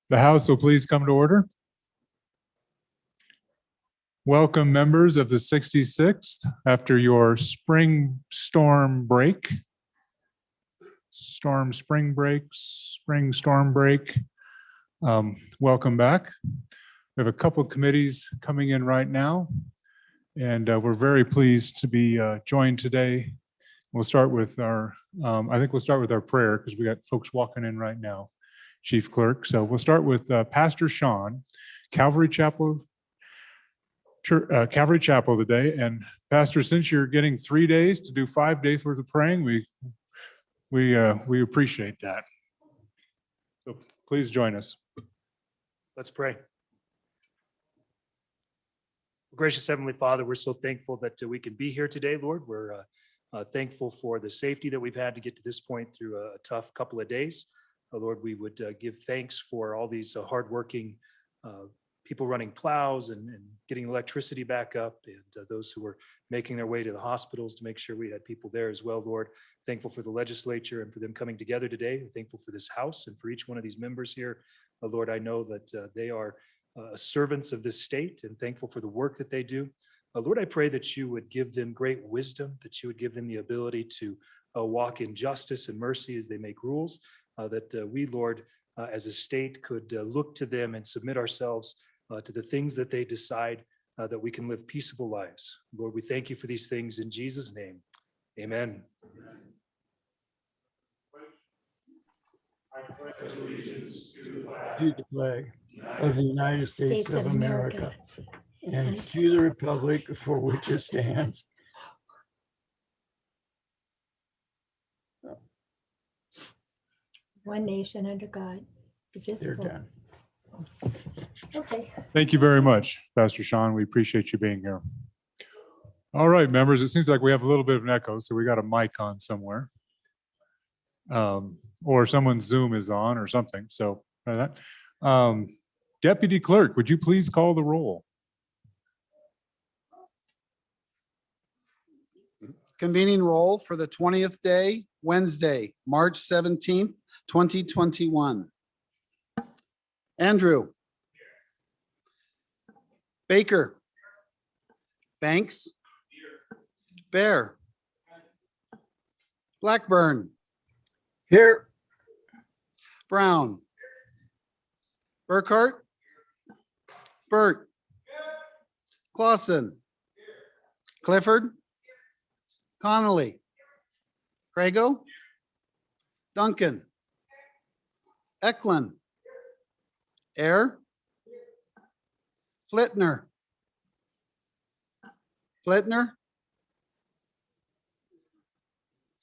The House will please come to order. Welcome, members of the 66th after your spring storm break. Spring storm break. Welcome back. We have a couple of committees coming in right now, and we're very pleased to be joined today. We'll start with our, I think we'll start with our prayer because we got folks walking in right now, Chief Clerk. So we'll start with Pastor Sean, Calvary Chapel today. And Pastor, since you're getting 3 days to do 5 days worth of praying, we appreciate that. So please join us. Let's pray. Gracious Heavenly Father, we're so thankful that we can be here today, Lord. We're thankful for the safety that we've had to get to this point through a tough couple of days. Lord, we would give thanks for all these hardworking people running plows and getting electricity back up, and those who were making their way to the hospitals to make sure we had people there as well, Lord. Thankful for the legislature and for them coming together today. Thankful for this house and for each one of these members here. Lord, I know that they are servants of this state, and thankful for the work that they do. Lord, I pray that you would give them great wisdom, that you would give them the ability to walk in justice and mercy as they make rules, that we, Lord, as a state could look to them and submit ourselves to the things that they decide, that we can live peaceable lives. Lord, we thank you for these things in Jesus' name. Amen. I pledge allegiance to the flag of the United States of America and to the republic for which it stands, one nation under God, they're indivisible. done. Okay. Thank you very much, Pastor Sean. We appreciate you being here. All right, members, it seems like we have a little bit of an echo, so we got a mic on somewhere. Or someone's Zoom is on or something. So Deputy Clerk, would you please call the roll? Convening roll for the 20th day, Wednesday, March 17th, 2021. Andrew. Baker. Banks. Bear. Blackburn. Here, Brown. Burkhart. Burt. Clausen. Clifford. Connolly. Crago. Duncan. Eklund. Air. Flitner.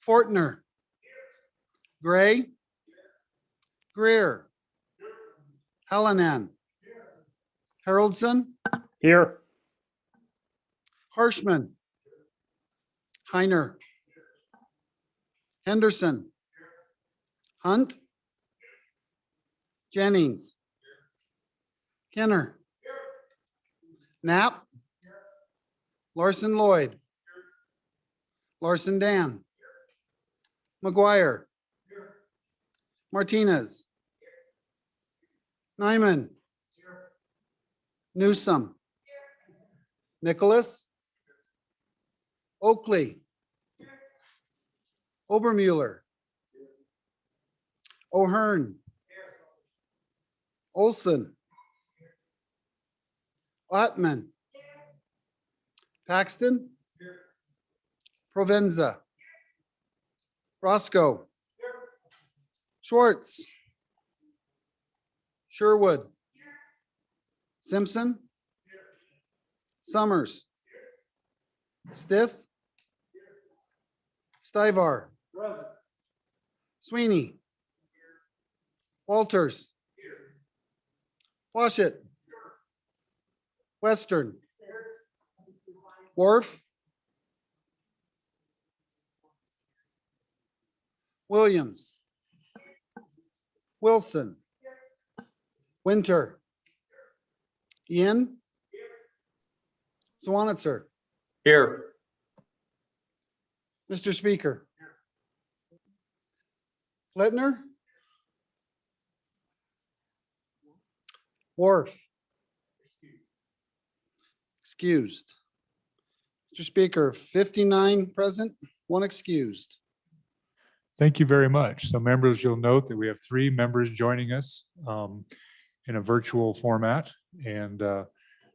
Fortner. Gray. Greer. Hallinan. Haroldson. Here. Harshman. Heiner. Henderson. Hunt. Jennings. Kenner. Knapp. Larson Lloyd. Larson Dan. McGuire. Martinez. Nyman. Newsom. Nicholas. Oakley. Obermueller. O'Hearn. Olson. Ottman. Paxton. Provenza. Roscoe. Schwartz. Sherwood. Simpson. Summers. Stith. Stivar. Sweeney. Walters. Washit. Western. Worf. Williams. Wilson. Winter. Ian. Swanitzer. Here. Mr. Speaker. Flitner. Worf. Excused. Mr. Speaker, 59 present, 1 excused. Thank you very much. So members, you'll note that we have 3 members joining us in a virtual format. And I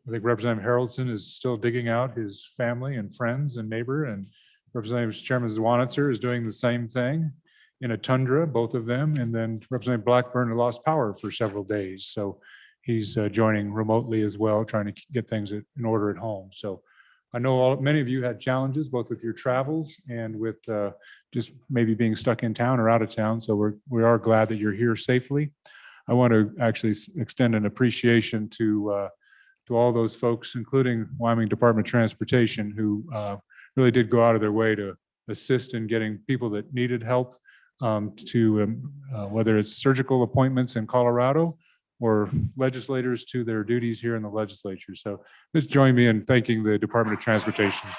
think Representative Harrelson is still digging out his family and friends and neighbor, and Representative Chairman Zwanitzer is doing the same thing in a tundra, both of them. And then Representative Blackburn lost power for several days. So he's joining remotely as well, trying to get things in order at home. So I know many of you had challenges both with your travels and with just maybe being stuck in town or out of town. So we are glad that you're here safely. I want to actually extend an appreciation to all those folks, including Wyoming Department of Transportation, who really did go out of their way to assist in getting people that needed help to whether it's surgical appointments in Colorado or legislators to their duties here in the legislature. So just join me in thanking the Department of Transportation.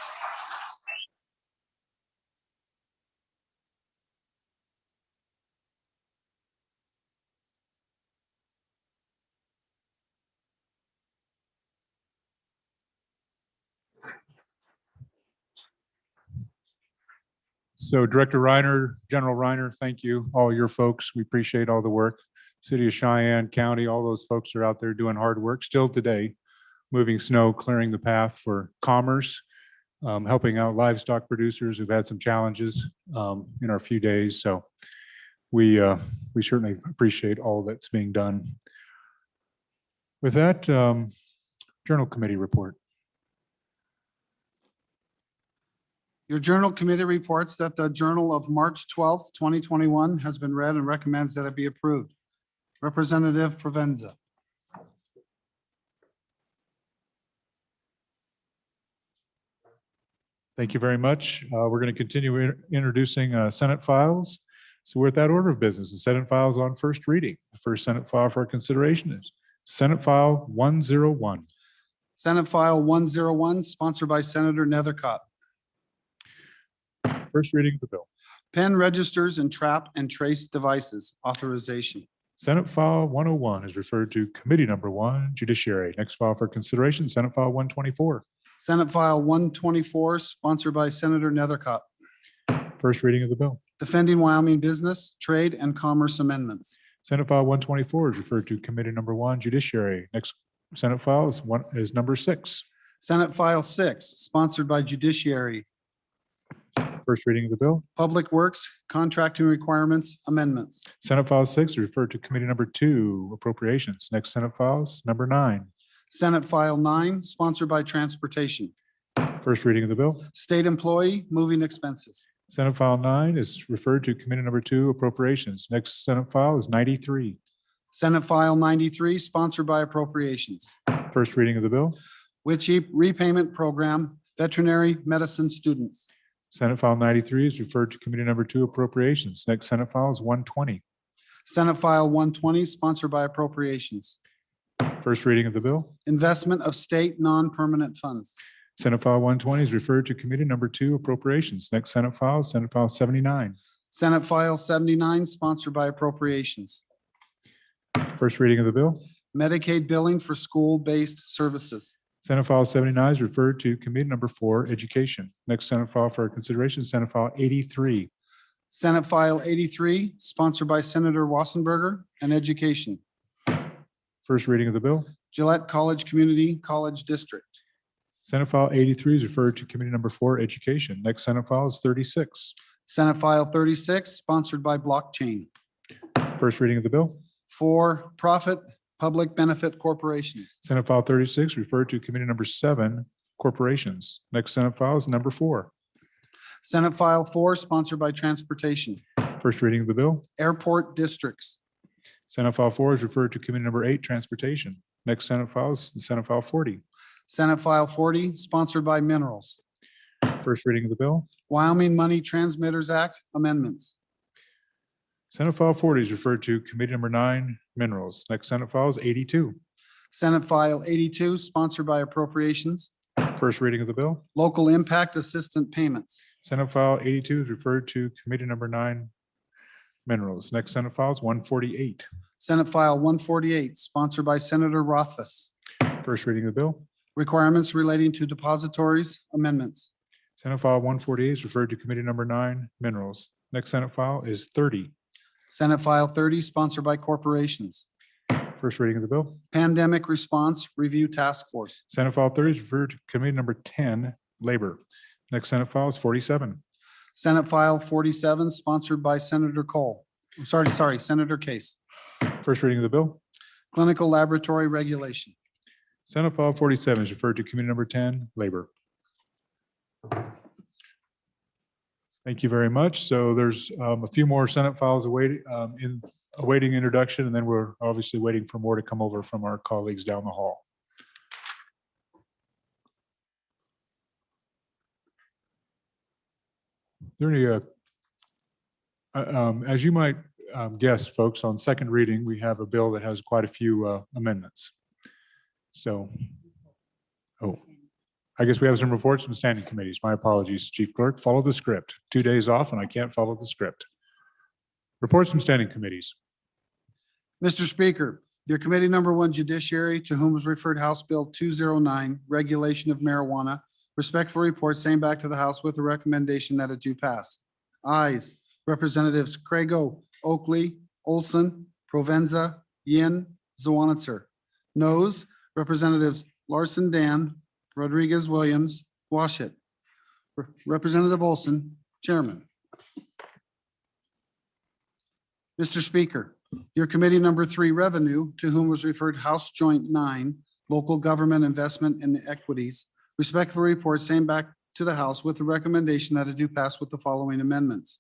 So Director Reiner, General Reiner, thank you, all your folks. We appreciate all the work. City of Cheyenne County, all those folks are out there doing hard work still today, moving snow, clearing the path for commerce, helping out livestock producers who've had some challenges in our few days. So we certainly appreciate all that's being done. With that, Journal Committee report. Your Journal Committee reports that the Journal of March 12th, 2021 has been read and recommends that it be approved. Representative Provenza. Thank you very much. We're going to continue introducing Senate files. So we're at that order of business. The Senate files on first reading. The first Senate file for our consideration is Senate File 101. Senate File 101, sponsored by Senator Nethercott. First reading of the bill. Pen registers and trap and trace devices authorization. Senate File 101 is referred to Committee Number 1, Judiciary. Next file for consideration, Senate File 124. Senate File 124, sponsored by Senator Nethercott. First reading of the bill. Defending Wyoming Business, Trade, and Commerce Amendments. Senate File 124 is referred to Committee Number 1, Judiciary. Next Senate file is number 6. Senate File 6, sponsored by Judiciary. First reading of the bill. Public Works, Contracting Requirements Amendments. Senate File 6 is referred to Committee Number 2, Appropriations. Next Senate file is number 9. Senate File 9, sponsored by Transportation. First reading of the bill. State Employee Moving Expenses. Senate File 9 is referred to Committee Number 2, Appropriations. Next Senate file is 93. Senate File 93, sponsored by Appropriations. First reading of the bill. WICHE Repayment Program, Veterinary Medicine Students. Senate File 93 is referred to Committee Number 2, Appropriations. Next Senate file is 120. Senate File 120, sponsored by Appropriations. First reading of the bill. Investment of State Non-Permanent Funds. Senate File 120 is referred to Committee Number 2, Appropriations. Next Senate file is Senate File 79. Senate File 79, sponsored by Appropriations. First reading of the bill. Medicaid Billing for School-Based Services. Senate File 79 is referred to Committee Number 4, Education. Next Senate file for consideration, Senate File 83. Senate File 83, sponsored by Senator Wassenberger, and Education. First reading of the bill. Gillette College Community College District. Senate File 83 is referred to Committee Number 4, Education. Next Senate file is 36. Senate File 36, sponsored by Blockchain. First reading of the bill. For profit public benefit corporations. Senate File 36 referred to Committee Number 7, Corporations. Next Senate file is number 4. Senate File 4, sponsored by Transportation. First reading of the bill. Airport Districts. Senate File 4 is referred to Committee Number 8, Transportation. Next Senate file is Senate File 40. Senate File 40, sponsored by Minerals. First reading of the bill. Wyoming Money Transmitters Act Amendments. Senate File 40 is referred to Committee Number 9, Minerals. Next Senate file is 82. Senate File 82, sponsored by Appropriations. First reading of the bill. Local Impact Assistant Payments. Senate File 82 is referred to Committee Number 9, Minerals. Next Senate file is 148. Senate File 148, sponsored by Senator Rothfuss. First reading of the bill. Requirements relating to depositories amendments. Senate File 148 is referred to Committee Number 9, Minerals. Next Senate file is 30. Senate File 30, sponsored by corporations. First reading of the bill. Pandemic Response Review Task Force. Senate File 30 is referred to Committee Number 10, Labor. Next Senate file is 47. Senate File 47, sponsored by Senator Cole. Senator Case. First reading of the bill. Clinical Laboratory Regulation. Senate File 47 is referred to Committee Number 10, Labor. Thank you very much. So there's a few more Senate files awaiting introduction, and then we're obviously waiting for more to come over from our colleagues down the hall. There any, as you might guess, folks, on second reading, we have a bill that has quite a few amendments. So, I guess we have some reports from standing committees. My apologies, Chief Clerk. Follow the script. 2 days off and I can't follow the script. Reports from standing committees. Mr. Speaker, your Committee Number 1 Judiciary, to whom was referred House Bill 209, Regulation of Marijuana, respectful report same back to the House with a recommendation that it do pass. Ayes, Representatives Craigo, Oakley, Olson, Provenza, Yin, Zwanitzer. Noes, Representatives Larson Dan, Rodriguez Williams, Washit. Representative Olson, Chairman. Mr. Speaker, your Committee Number 3 Revenue, to whom was referred House Joint 9, Local Government Investment and Equities, respectful report same back to the House with the recommendation that it do pass with the following amendments.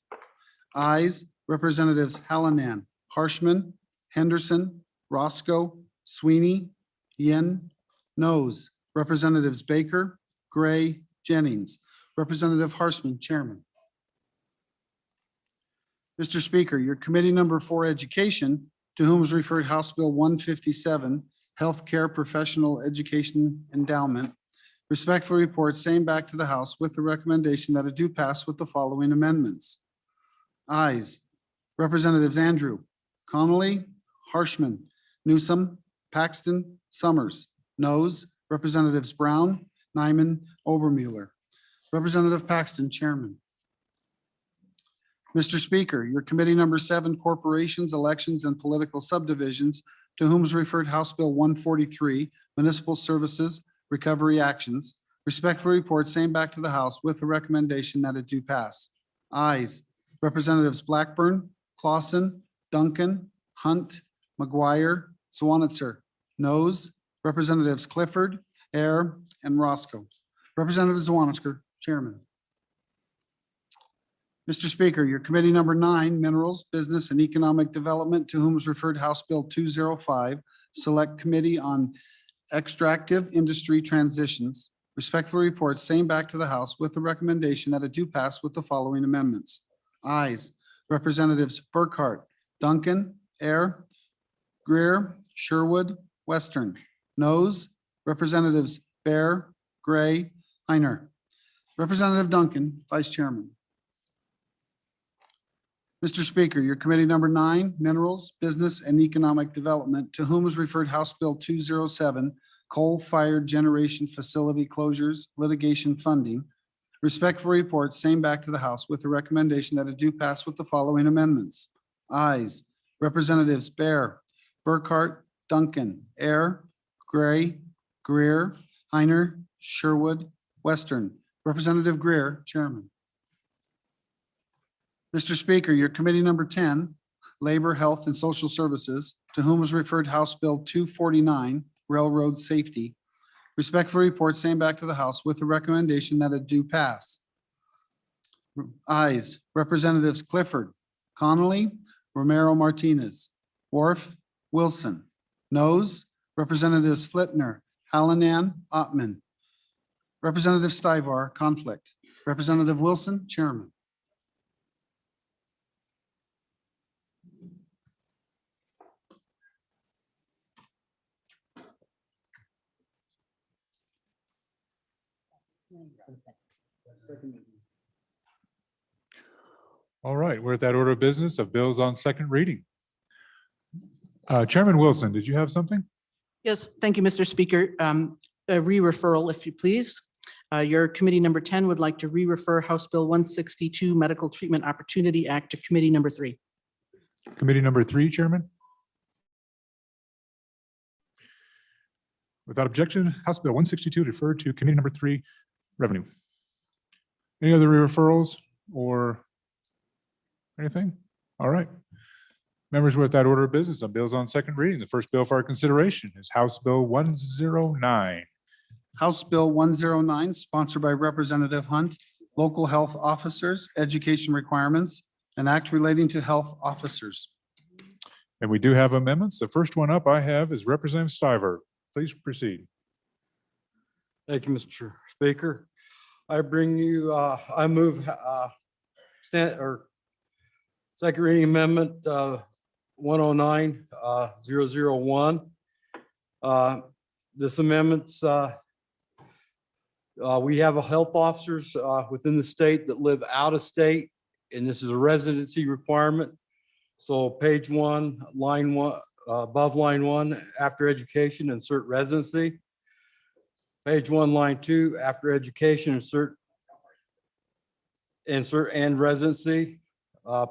Ayes, Representatives Hallinan, Harshman, Henderson, Roscoe, Sweeney, Yin. Noes, Representatives Baker, Gray, Jennings. Representative Harshman, Chairman. Mr. Speaker, your Committee Number 4 Education, to whom was referred House Bill 157, Healthcare Professional Education Endowment, respectful report same back to the House with the recommendation that it do pass with the following amendments. Ayes, Representatives Andrew, Connolly, Harshman, Newsom, Paxton, Summers. Noes, Representatives Brown, Nyman, Obermueller. Representative Paxton, Chairman. Mr. Speaker, your Committee Number 7 Corporations, Elections, and Political Subdivisions, to whom is referred House Bill 143, Municipal Services, Recovery Actions, respectful report same back to the House with the recommendation that it do pass. Ayes, Representatives Blackburn, Clausen, Duncan, Hunt, McGuire, Zwanitzer. Noes, Representatives Clifford, Air, and Roscoe. Representative Zwanitzer, Chairman. Mr. Speaker, your Committee Number 9, Minerals, Business, and Economic Development, to whom is referred House Bill 205, Select Committee on Extractive Industry Transitions, respectful report same back to the House with the recommendation that it do pass with the following amendments. Ayes, Representatives Burkhart, Duncan, Air, Greer, Sherwood, Western. Noes, Representatives Bear, Gray, Heiner. Representative Duncan, Vice Chairman. Mr. Speaker, your Committee Number 9, Minerals, Business, and Economic Development, to whom is referred House Bill 207, Coal-Fired Generation Facility Closures, Litigation Funding, respectful report same back to the House with the recommendation that it do pass with the following amendments. Ayes, Representatives Bear, Burkhart, Duncan, Air, Gray, Greer, Heiner, Sherwood, Western. Representative Greer, Chairman. Mr. Speaker, your Committee Number 10, Labor, Health, and Social Services, to whom was referred House Bill 249, Railroad Safety, respectful report same back to the House with the recommendation that it do pass. Ayes, Representatives Clifford, Connolly, Romero Martinez, Wharf, Wilson. Noes, Representatives Flipner, Hallinan, Ottman. Representative Stivar, Conflict. Representative Wilson, Chairman. All right, we're at that order of business of bills on second reading. Chairman Wilson, did you have something? Yes, thank you, Mr. Speaker. A re-referral, if you please. Your committee number 10 would like to re-refer House Bill 162 Medical Treatment Opportunity Act to committee number 3. Committee number 3, Chairman. Without objection, House Bill 162 deferred to committee number 3, Revenue. Any other referrals or anything? All right. Members, with that order of business on bills on second reading, the first bill for our consideration is House Bill 109. House Bill 109, sponsored by Representative Hunt, local health officers, education requirements, an act relating to health officers. And we do have amendments. The first one up I have is Representative Stiver. Please proceed. Thank you, Mr. Speaker. I bring you, I move second reading amendment 109-001. This amendment's we have a health officers within the state that live out of state, and this is a residency requirement. So page 1, line 1, above line 1, after education, insert residency. Page 1, line 2, after education, insert and residency.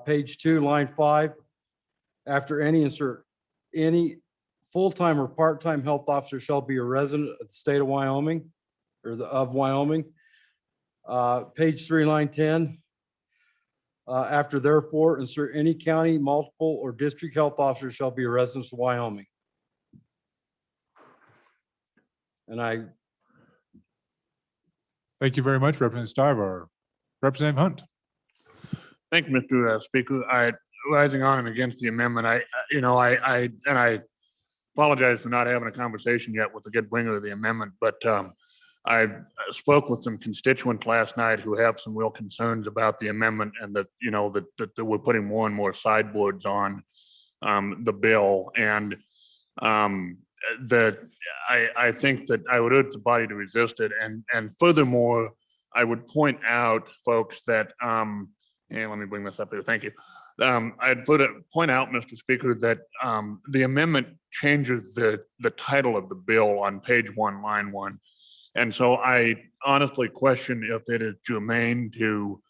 Page 2, line 5, after any, insert any full-time or part-time health officer shall be a resident of the state of Wyoming or of Wyoming. Page 3, line 10, after therefore, insert any county, multiple, or district health officer shall be a resident of Wyoming. And I Thank you very much, Representative Stiver. Representative Hunt. Thank you, Mr. Speaker. Rising on and against the amendment, I apologize for not having a conversation yet with the good winger of the amendment, but I spoke with some constituents last night who have some real concerns about the amendment and that, that we're putting more and more sideboards on the bill. And that I think that I would urge the body to resist it. And furthermore, I would point out, folks, that, and let me bring this up here. Thank you. I'd point out, Mr. Speaker, that the amendment changes the title of the bill on page 1, line 1. And so I honestly question if it is germane to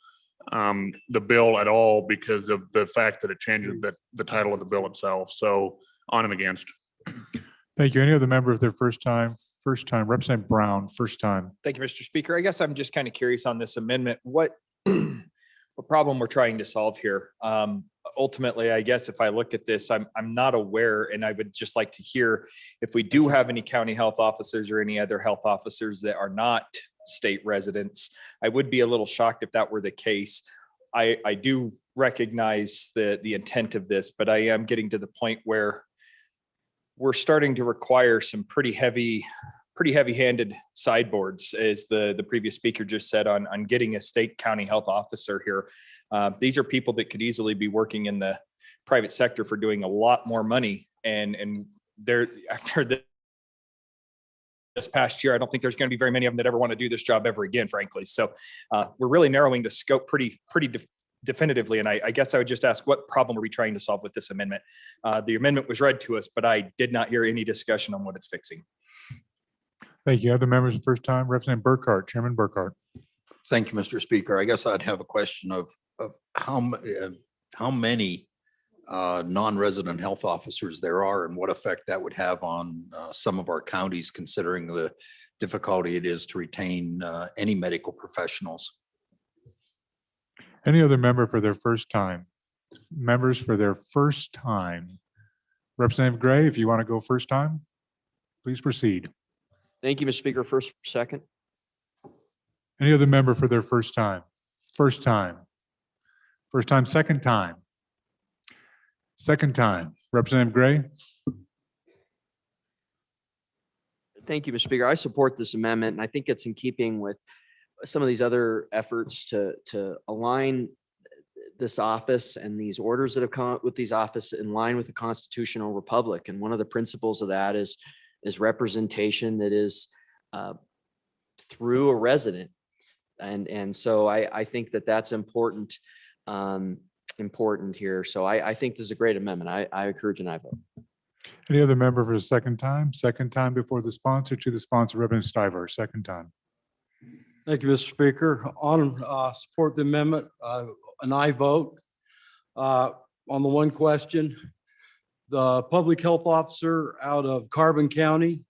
the bill at all because of the fact that it changes the title of the bill itself. So on and against. Thank you. Any other member of their first time? Representative Brown, first time. Thank you, Mr. Speaker. I guess I'm just kind of curious on this amendment. What problem we're trying to solve here? Ultimately, I guess if I look at this, I'm not aware, and I would just like to hear if we do have any county health officers or any other health officers that are not state residents. I would be a little shocked if that were the case. I do recognize the intent of this, but I am getting to the point where we're starting to require some pretty heavy-handed sideboards, as the previous speaker just said, on getting a state county health officer here. These are people that could easily be working in the private sector for doing a lot more money. And they're after this past year, I don't think there's going to be very many of them that ever want to do this job ever again, frankly. So we're really narrowing the scope pretty definitively. And I guess I would just ask, what problem are we trying to solve with this amendment? The amendment was read to us, but I did not hear any discussion on what it's fixing. Thank you. Other members the first time? Representative Burkhart, Chairman Burkhart. Thank you, Mr. Speaker. I guess I'd have a question of how many non-resident health officers there are and what effect that would have on some of our counties, considering the difficulty it is to retain any medical professionals. Any other member for their first time? Members for their first time? Representative Gray, if you want to go first time, please proceed. Thank you, Mr. Speaker. First, second. Any other member for their first time? First time. First time, second time. Second time. Representative Gray. Thank you, Mr. Speaker. I support this amendment, and I think it's in keeping with some of these other efforts to align this office and these orders that have come up with these office in line with the constitutional republic. And one of the principles of that is representation that is through a resident. And so I think that that's important here. So I think this is a great amendment. I encourage an aye vote. Any other member for a second time? Second time before the sponsor, to the sponsor, Reverend Stiver, second time. Thank you, Mr. Speaker. On support the amendment, an aye vote. On the one question, the public health officer out of Carbon County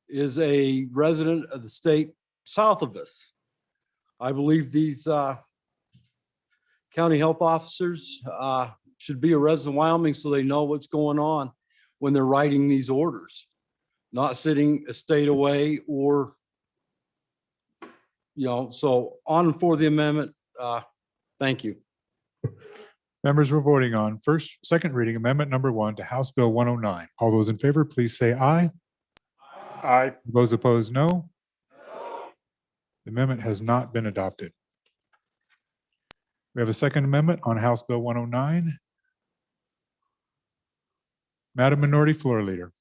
is a resident of the state south of us. I believe these county health officers should be a resident of Wyoming so they know what's going on when they're writing these orders, not sitting a state away or, so on for the amendment. Thank you. Members, we're voting on second reading amendment number 1 to House Bill 109. All those in favor, please say aye. Aye. Those opposed, no. The amendment has not been adopted. We have a second amendment on House Bill 109. Madam Minority Floor Leader.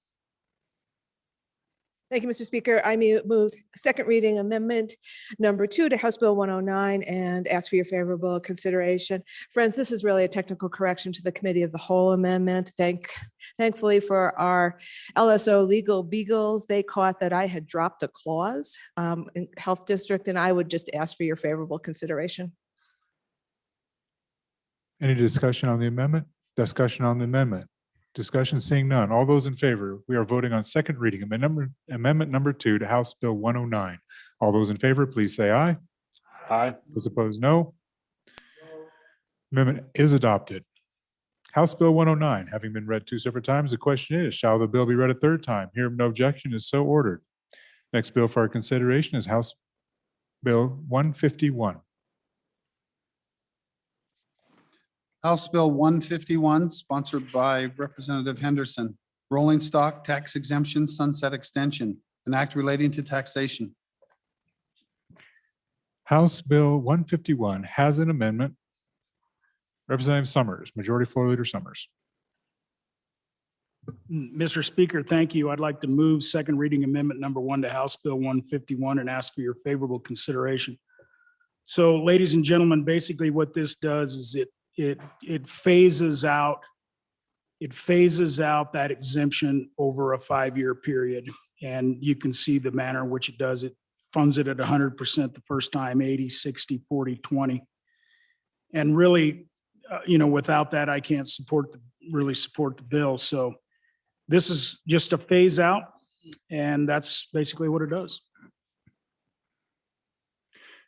Thank you, Mr. Speaker. I move second reading amendment number 2 to House Bill 109 and ask for your favorable consideration. Friends, this is really a technical correction to the Committee of the Whole amendment. Thankfully for our LSO legal beagles, they caught that I had dropped a clause in Health District, and I would just ask for your favorable consideration. Any discussion on the amendment? Discussion on the amendment? Discussion seeing none. All those in favor, we are voting on second reading amendment number 2 to House Bill 109. All those in favor, please say aye. Aye. Those opposed, no. Amendment is adopted. House Bill 109, having been read 2 separate times, the question is, shall the bill be read a third time? Hearing no objection is so ordered. Next bill for our consideration is House Bill 151. House Bill 151, sponsored by Representative Henderson, rolling stock tax exemption sunset extension, an act relating to taxation. House Bill 151 has an amendment. Representative Summers, Majority Floor Leader Summers. Mr. Speaker, thank you. I'd like to move second reading amendment number 1 to House Bill 151 and ask for your favorable consideration. So, ladies and gentlemen, basically what this does is it phases out that exemption over a 5-year period. And you can see the manner in which it does. It funds it at 100% the first time, 80, 60, 40, 20. And really, without that, I can't really support the bill. So this is just a phase out, and that's basically what it does.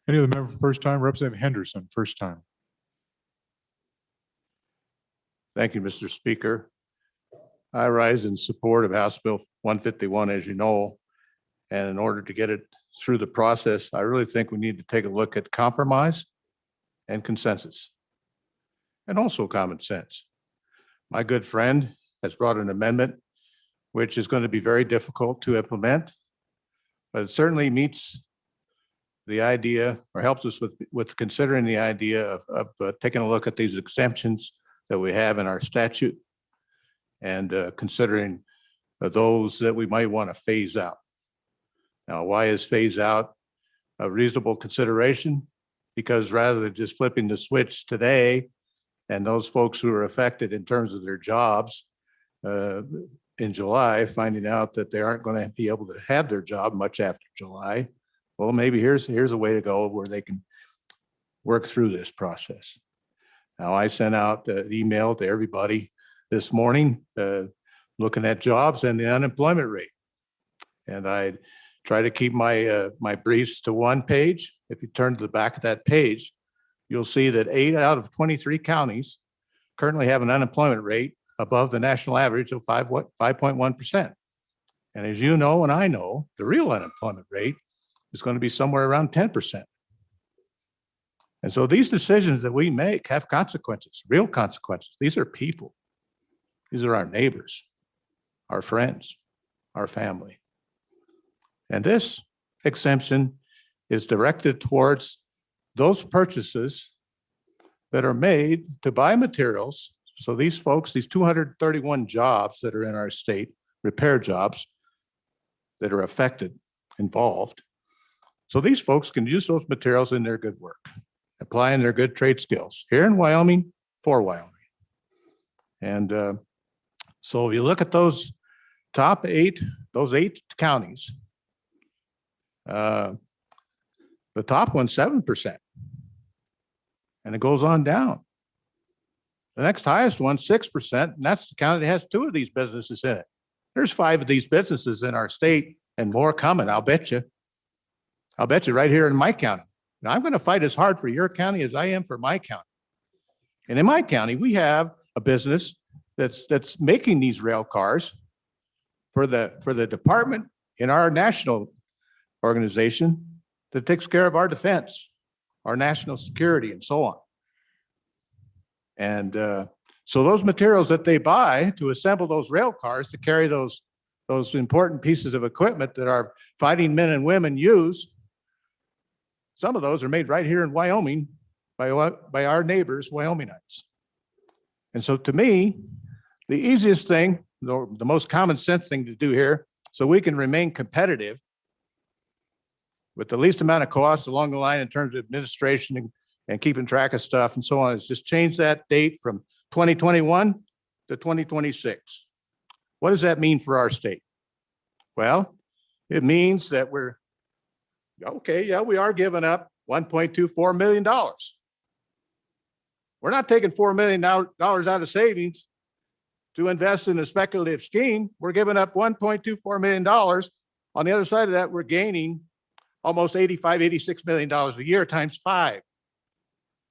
Any other member for first time? Representative Henderson, first time. Thank you, Mr. Speaker. I rise in support of House Bill 151, as you know, and in order to get it through the process, I really think we need to take a look at compromise and consensus, and also common sense. My good friend has brought an amendment which is going to be very difficult to implement, but it certainly meets the idea, or helps us with considering the idea of taking a look at these exemptions that we have in our statute and considering those that we might want to phase out. Now, why is phase out a reasonable consideration? Because rather than just flipping the switch today and those folks who are affected in terms of their jobs in July, finding out that they aren't going to be able to have their job much after July, well, maybe here's a way to go where they can work through this process. Now, I sent out an email to everybody this morning looking at jobs and the unemployment rate. And I try to keep my briefs to one page. If you turn to the back of that page, you'll see that 8 out of 23 counties currently have an unemployment rate above the national average of 5.1%. And as you know, and I know, the real unemployment rate is going to be somewhere around 10%. And so these decisions that we make have consequences, real consequences. These are people. These are our neighbors, our friends, our family. And this exemption is directed towards those purchases that are made to buy materials. So these folks, these 231 jobs that are in our state, repair jobs that are affected, involved. So these folks can use those materials in their good work, applying their good trade skills here in Wyoming for Wyoming. And So if you look at those top 8, those 8 counties, the top one's 7%. And it goes on down. The next highest one, 6%, and that's the county that has 2 of these businesses in it. There's 5 of these businesses in our state and more coming, I'll bet you. I'll bet you right here in my county. Now, I'm going to fight as hard for your county as I am for my county. And in my county, we have a business that's making these rail cars for the department in our national organization that takes care of our defense, our national security, and so on. And so those materials that they buy to assemble those rail cars to carry those important pieces of equipment that our fighting men and women use, some of those are made right here in Wyoming by our neighbors, Wyomingites. And so to me, the easiest thing, the most common sense thing to do here, so we can remain competitive with the least amount of cost along the line in terms of administration and keeping track of stuff and so on, is just change that date from 2021 to 2026. What does that mean for our state? Well, it means that we are giving up $1.24 million. We're not taking $4 million out of savings to invest in a speculative scheme. We're giving up $1.24 million. On the other side of that, we're gaining almost $86 million a year times 5.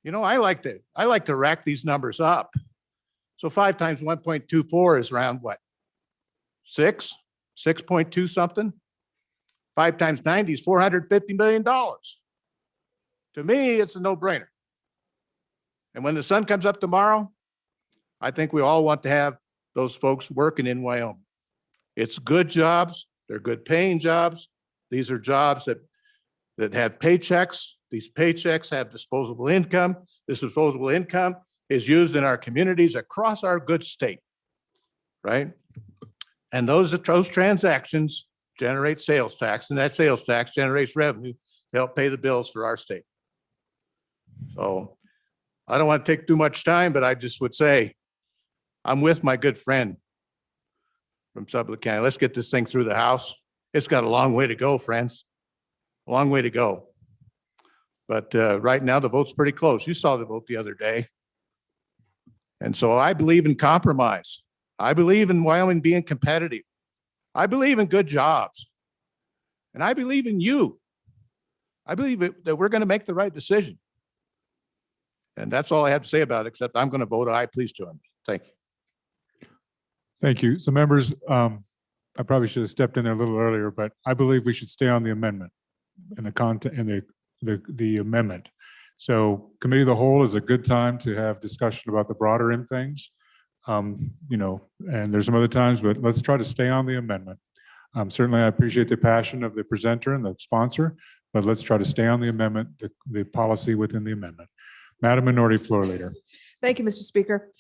You know, I like to rack these numbers up. So 5 times 1.24 is around what? 6.2 something. 5 times 90 is $450 million. To me, it's a no-brainer. And when the sun comes up tomorrow, I think we all want to have those folks working in Wyoming. It's good jobs. They're good paying jobs. These are jobs that have paychecks. These paychecks have disposable income. This disposable income is used in our communities across our good state, right? And those transactions generate sales tax, and that sales tax generates revenue to help pay the bills for our state. So I don't want to take too much time, but I just would say I'm with my good friend from Sutherland County. Let's get this thing through the House. It's got a long way to go, friends. A long way to go. But right now, the vote's pretty close. You saw the vote the other day. And so I believe in compromise. I believe in Wyoming being competitive. I believe in good jobs. And I believe in you. I believe that we're going to make the right decision. And that's all I have to say about it, except I'm going to vote aye. Please join me. Thank you. Thank you. So members, I probably should have stepped in there a little earlier, but I believe we should stay on the amendment and the content and the amendment. So committee of the whole is a good time to have discussion about the broader end things. You know, and there's some other times, but let's try to stay on the amendment. Certainly I appreciate the passion of the presenter and the sponsor, but let's try to stay on the amendment, the policy within the amendment. Madam Minority Floor Leader. Thank you, Mr. Speaker.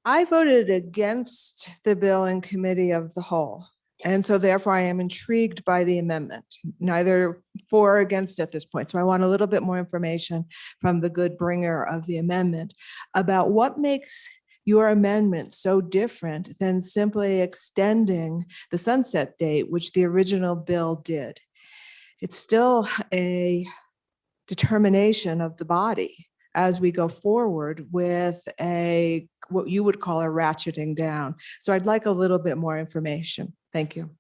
I voted against the bill in committee of the whole. And so therefore I am intrigued by the amendment, neither for or against at this point. So I want a little bit more information from the good bringer of the amendment about what makes your amendment so different than simply extending the sunset date, which the original bill did. It's still a determination of the body as we go forward with what you would call a ratcheting down. So I'd like a little bit more information. Thank you.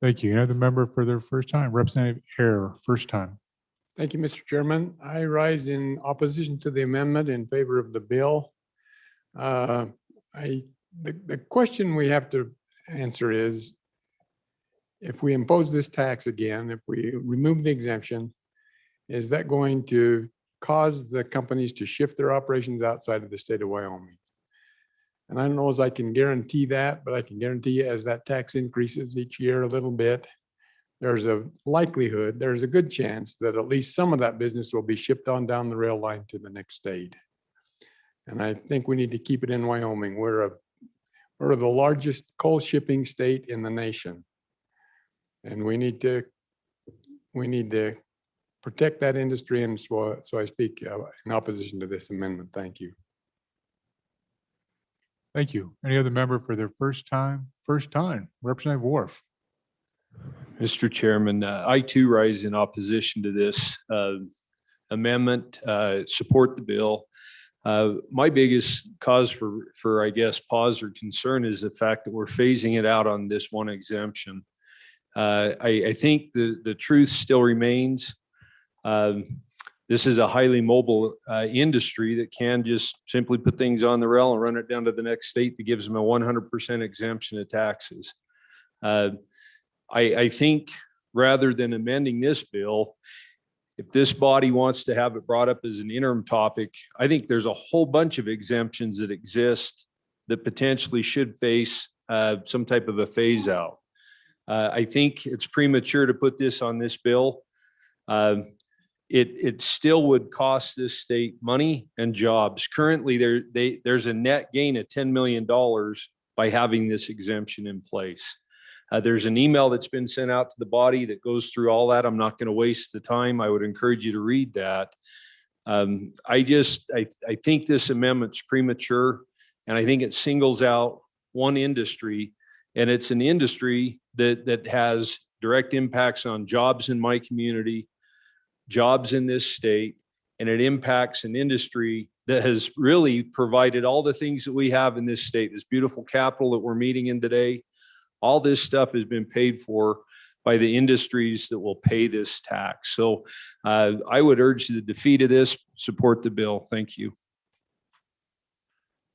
Thank you. Another member for their first time, Representative Hare, first time. Thank you, Mr. Chairman. I rise in opposition to the amendment in favor of the bill. The question we have to answer is, if we impose this tax again, if we remove the exemption, is that going to cause the companies to shift their operations outside of the state of Wyoming? And I don't know as I can guarantee that, but I can guarantee you as that tax increases each year a little bit, there's a likelihood, there's a good chance that at least some of that business will be shipped on down the rail line to the next state. And I think we need to keep it in Wyoming. We're the largest coal shipping state in the nation. And we need to protect that industry. And so I speak in opposition to this amendment. Thank you. Thank you. Any other member for their first time? First time, Representative Wharf. Mr. Chairman, I too rise in opposition to this amendment, support the bill. My biggest cause for, I guess, pause or concern is the fact that we're phasing it out on this one exemption. I think the truth still remains. This is a highly mobile industry that can just simply put things on the rail and run it down to the next state that gives them a 100% exemption of taxes. I think rather than amending this bill, if this body wants to have it brought up as an interim topic, I think there's a whole bunch of exemptions that exist that potentially should face some type of a phase out. I think it's premature to put this on this bill. It still would cost this state money and jobs. Currently, there's a net gain of $10 million by having this exemption in place. There's an email that's been sent out to the body that goes through all that. I'm not going to waste the time. I would encourage you to read that. I think this amendment's premature, and I think it singles out one industry, and it's an industry that has direct impacts on jobs in my community, jobs in this state, and it impacts an industry that has really provided all the things that we have in this state, this beautiful capital that we're meeting in today. All this stuff has been paid for by the industries that will pay this tax. So I would urge the defeat of this, support the bill. Thank you.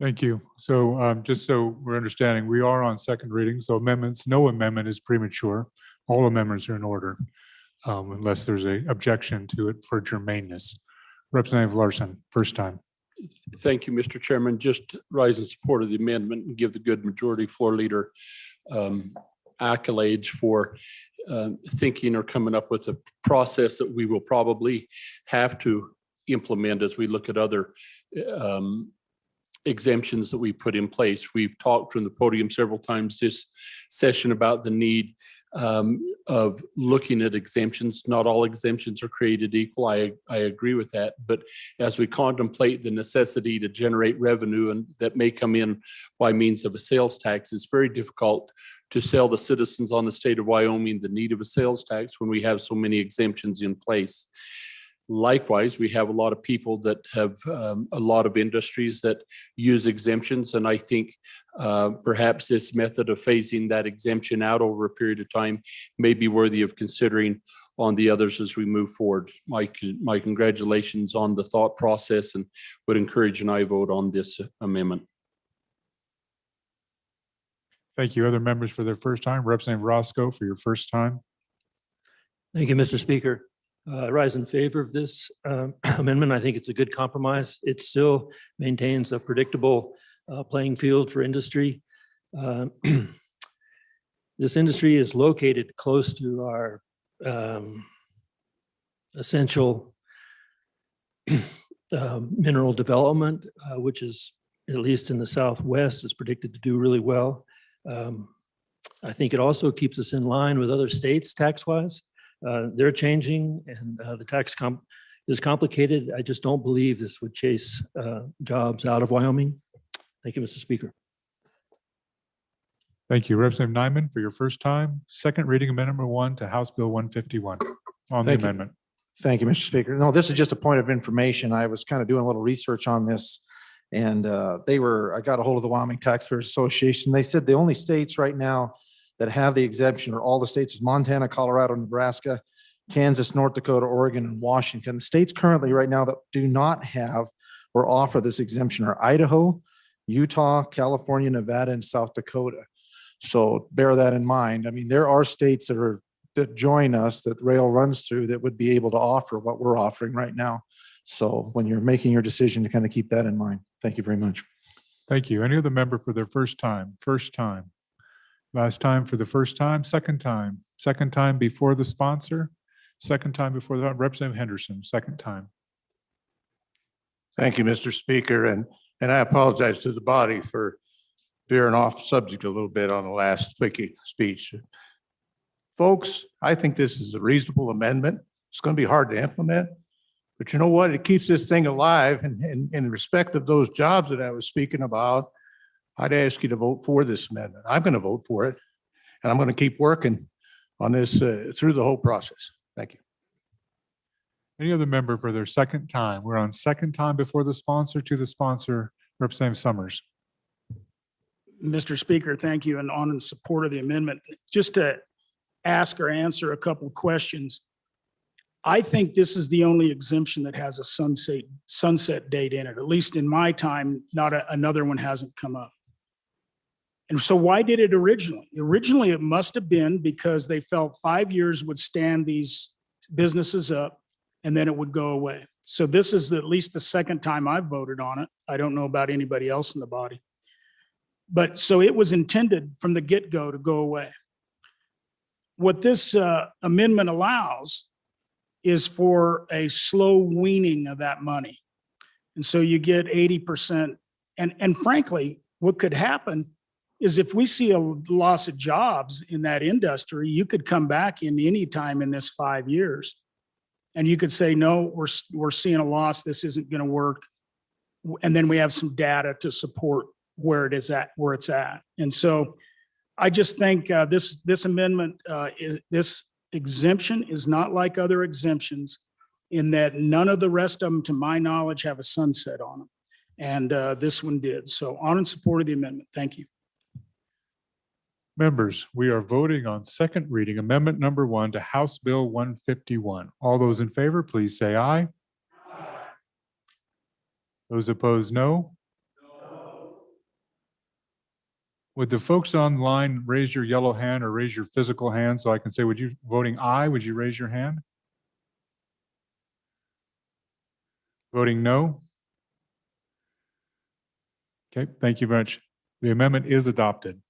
Thank you. So just so we're understanding, we are on second reading. So amendments, no amendment is premature. All amendments are in order unless there's an objection to it for germaneness. Representative Larson, first time. Thank you, Mr. Chairman. Just rise in support of the amendment and give the good majority floor leader accolades for thinking or coming up with a process that we will probably have to implement as we look at other exemptions that we put in place. We've talked from the podium several times this session about the need of looking at exemptions. Not all exemptions are created equal. I agree with that. But as we contemplate the necessity to generate revenue and that may come in by means of a sales tax, it's very difficult to sell the citizens on the state of Wyoming the need of a sales tax when we have so many exemptions in place. Likewise, we have a lot of people that have a lot of industries that use exemptions. And I think perhaps this method of phasing that exemption out over a period of time may be worthy of considering on the others as we move forward. My congratulations on the thought process and would encourage an aye vote on this amendment. Thank you. Other members for their first time. Representative Roscoe for your first time. Thank you, Mr. Speaker. I rise in favor of this amendment. I think it's a good compromise. It still maintains a predictable playing field for industry. This industry is located close to our essential mineral development, which is, at least in the Southwest, is predicted to do really well. I think it also keeps us in line with other states tax-wise. They're changing and the tax is complicated. I just don't believe this would chase jobs out of Wyoming. Thank you, Mr. Speaker. Thank you. Representative Nyman for your first time. Second reading amendment number 1 to House Bill 151 on the Thank you. amendment. Thank you, Mr. Speaker. No, this is just a point of information. I was kind of doing a little research on this. And I got a hold of the Wyoming Taxpayers Association. They said the only states right now that have the exemption are all the states is Montana, Colorado, Nebraska, Kansas, North Dakota, Oregon, and Washington. The states currently right now that do not have or offer this exemption are Idaho, Utah, California, Nevada, and South Dakota. So bear that in mind. I mean, there are states that join us that rail runs through that would be able to offer what we're offering right now. So when you're making your decision, to kind of keep that in mind. Thank you very much. Thank you. Any other member for their first time? First time. Last time for the first time, second time before the sponsor, second time before the Representative Henderson, second time. Thank you, Mr. Speaker. And I apologize to the body for veering off subject a little bit on the last speech. Folks, I think this is a reasonable amendment. It's going to be hard to implement, but you know what? It keeps this thing alive. And in respect of those jobs that I was speaking about, I'd ask you to vote for this amendment. I'm going to vote for it. And I'm going to keep working on this through the whole process. Thank you. Any other member for their second time? We're on second time before the sponsor to the sponsor, Representative Summers. Mr. Speaker, thank you. And on in support of the amendment, just to ask or answer a couple of questions. I think this is the only exemption that has a sunset date in it, at least in my time, another one hasn't come up. And so why did it originally? Originally, it must have been because they felt 5 years would stand these businesses up and then it would go away. So this is at least the second time I've voted on it. I don't know about anybody else in the body. But so it was intended from the get-go to go away. What this amendment allows is for a slow weaning of that money. And so you get 80%. And frankly, what could happen is if we see a loss of jobs in that industry, you could come back in any time in this 5 years. And you could say, no, we're seeing a loss. This isn't going to work. And then we have some data to support where it's at. And so I just think this amendment, this exemption is not like other exemptions in that none of the rest of them, to my knowledge, have a sunset on them. And this one did. So on in support of the amendment. Thank you. Members, we are voting on second reading amendment number 1 to House Bill 151. All those in favor, please say aye. Those opposed, no. Would the folks online raise your yellow hand or raise your physical hand so I can say, would you voting aye? Would you raise your hand? Voting no? Okay, thank you very much. The amendment is adopted.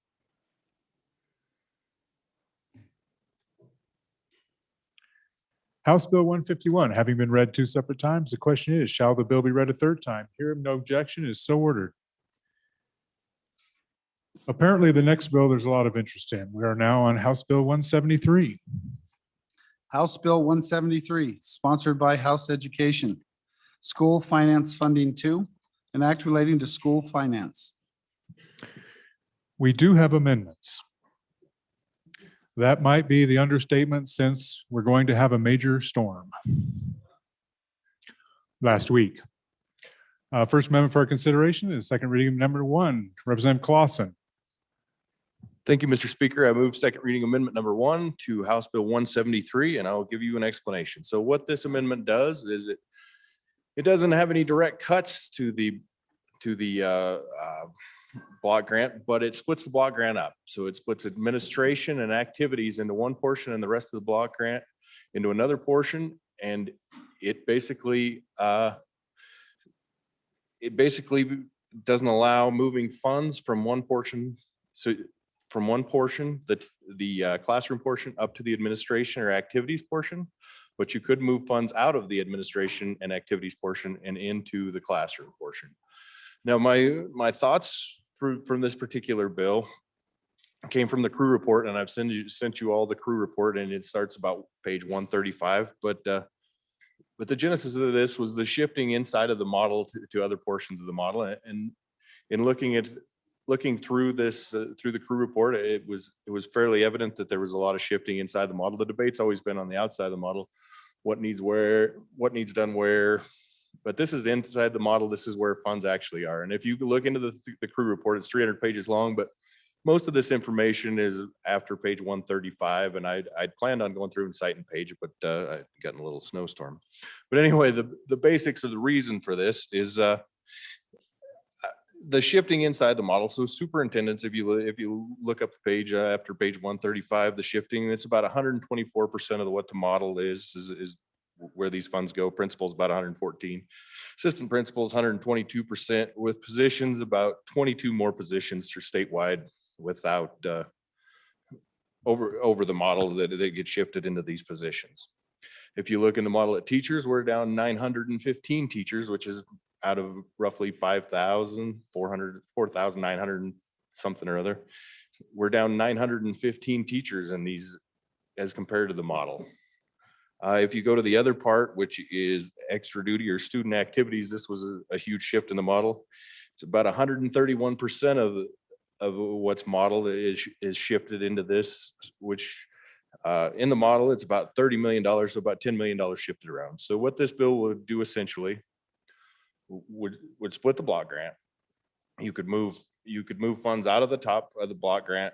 House Bill 151, having been read 2 separate times, the question is, shall the bill be read a third time? Hearing no objection is so ordered. Apparently, the next bill, there's a lot of interest in. We are now on House Bill 173. House Bill 173, sponsored by House Education. School Finance Funding 2, an act relating to school finance. We do have amendments. That might be the understatement since we're going to have a major storm last week. First amendment for our consideration is second reading of number 1, Representative Clausen. Thank you, Mr. Speaker. I move second reading amendment number 1 to House Bill 173, and I will give you an explanation. So what this amendment does is it doesn't have any direct cuts to the block grant, but it splits the block grant up. So it splits administration and activities into one portion and the rest of the block grant into another portion. And it basically doesn't allow moving funds from one portion. So from one portion, the classroom portion up to the administration or activities portion, but you could move funds out of the administration and activities portion and into the classroom portion. Now, my thoughts from this particular bill came from the crew report, and I've sent you all the crew report, and it starts about page 135. But the genesis of this was the shifting inside of the model to other portions of the model, and in looking through this through the crew report, it was fairly evident that there was a lot of shifting inside the model. The debate's always been on the outside of the model, what needs where, what needs done where. But this is inside the model. This is where funds actually are. And if you look into the crew report, it's 300 pages long, but most of this information is after page 135. And I'd planned on going through and citing page, but I got in a little snowstorm. But anyway, the basics of the reason for this is the shifting inside the model. So superintendents, if you look up the page after page 135, the shifting, it's about 124% of what the model is where these funds go. Principals about 114, assistant principals 122%, with positions about 22 more positions for statewide without over the model that they get shifted into these positions. If you look in the model at teachers, we're down 915 teachers, which is out of roughly 4,900 and something or other. We're down 915 teachers in these as compared to the model. If you go to the other part, which is extra duty or student activities, this was a huge shift in the model. It's about 131% of what's modeled is shifted into this, which in the model, it's about $30 million, so about $10 million shifted around. So what this bill would do essentially would split the block grant. You could move funds out of the top of the block grant,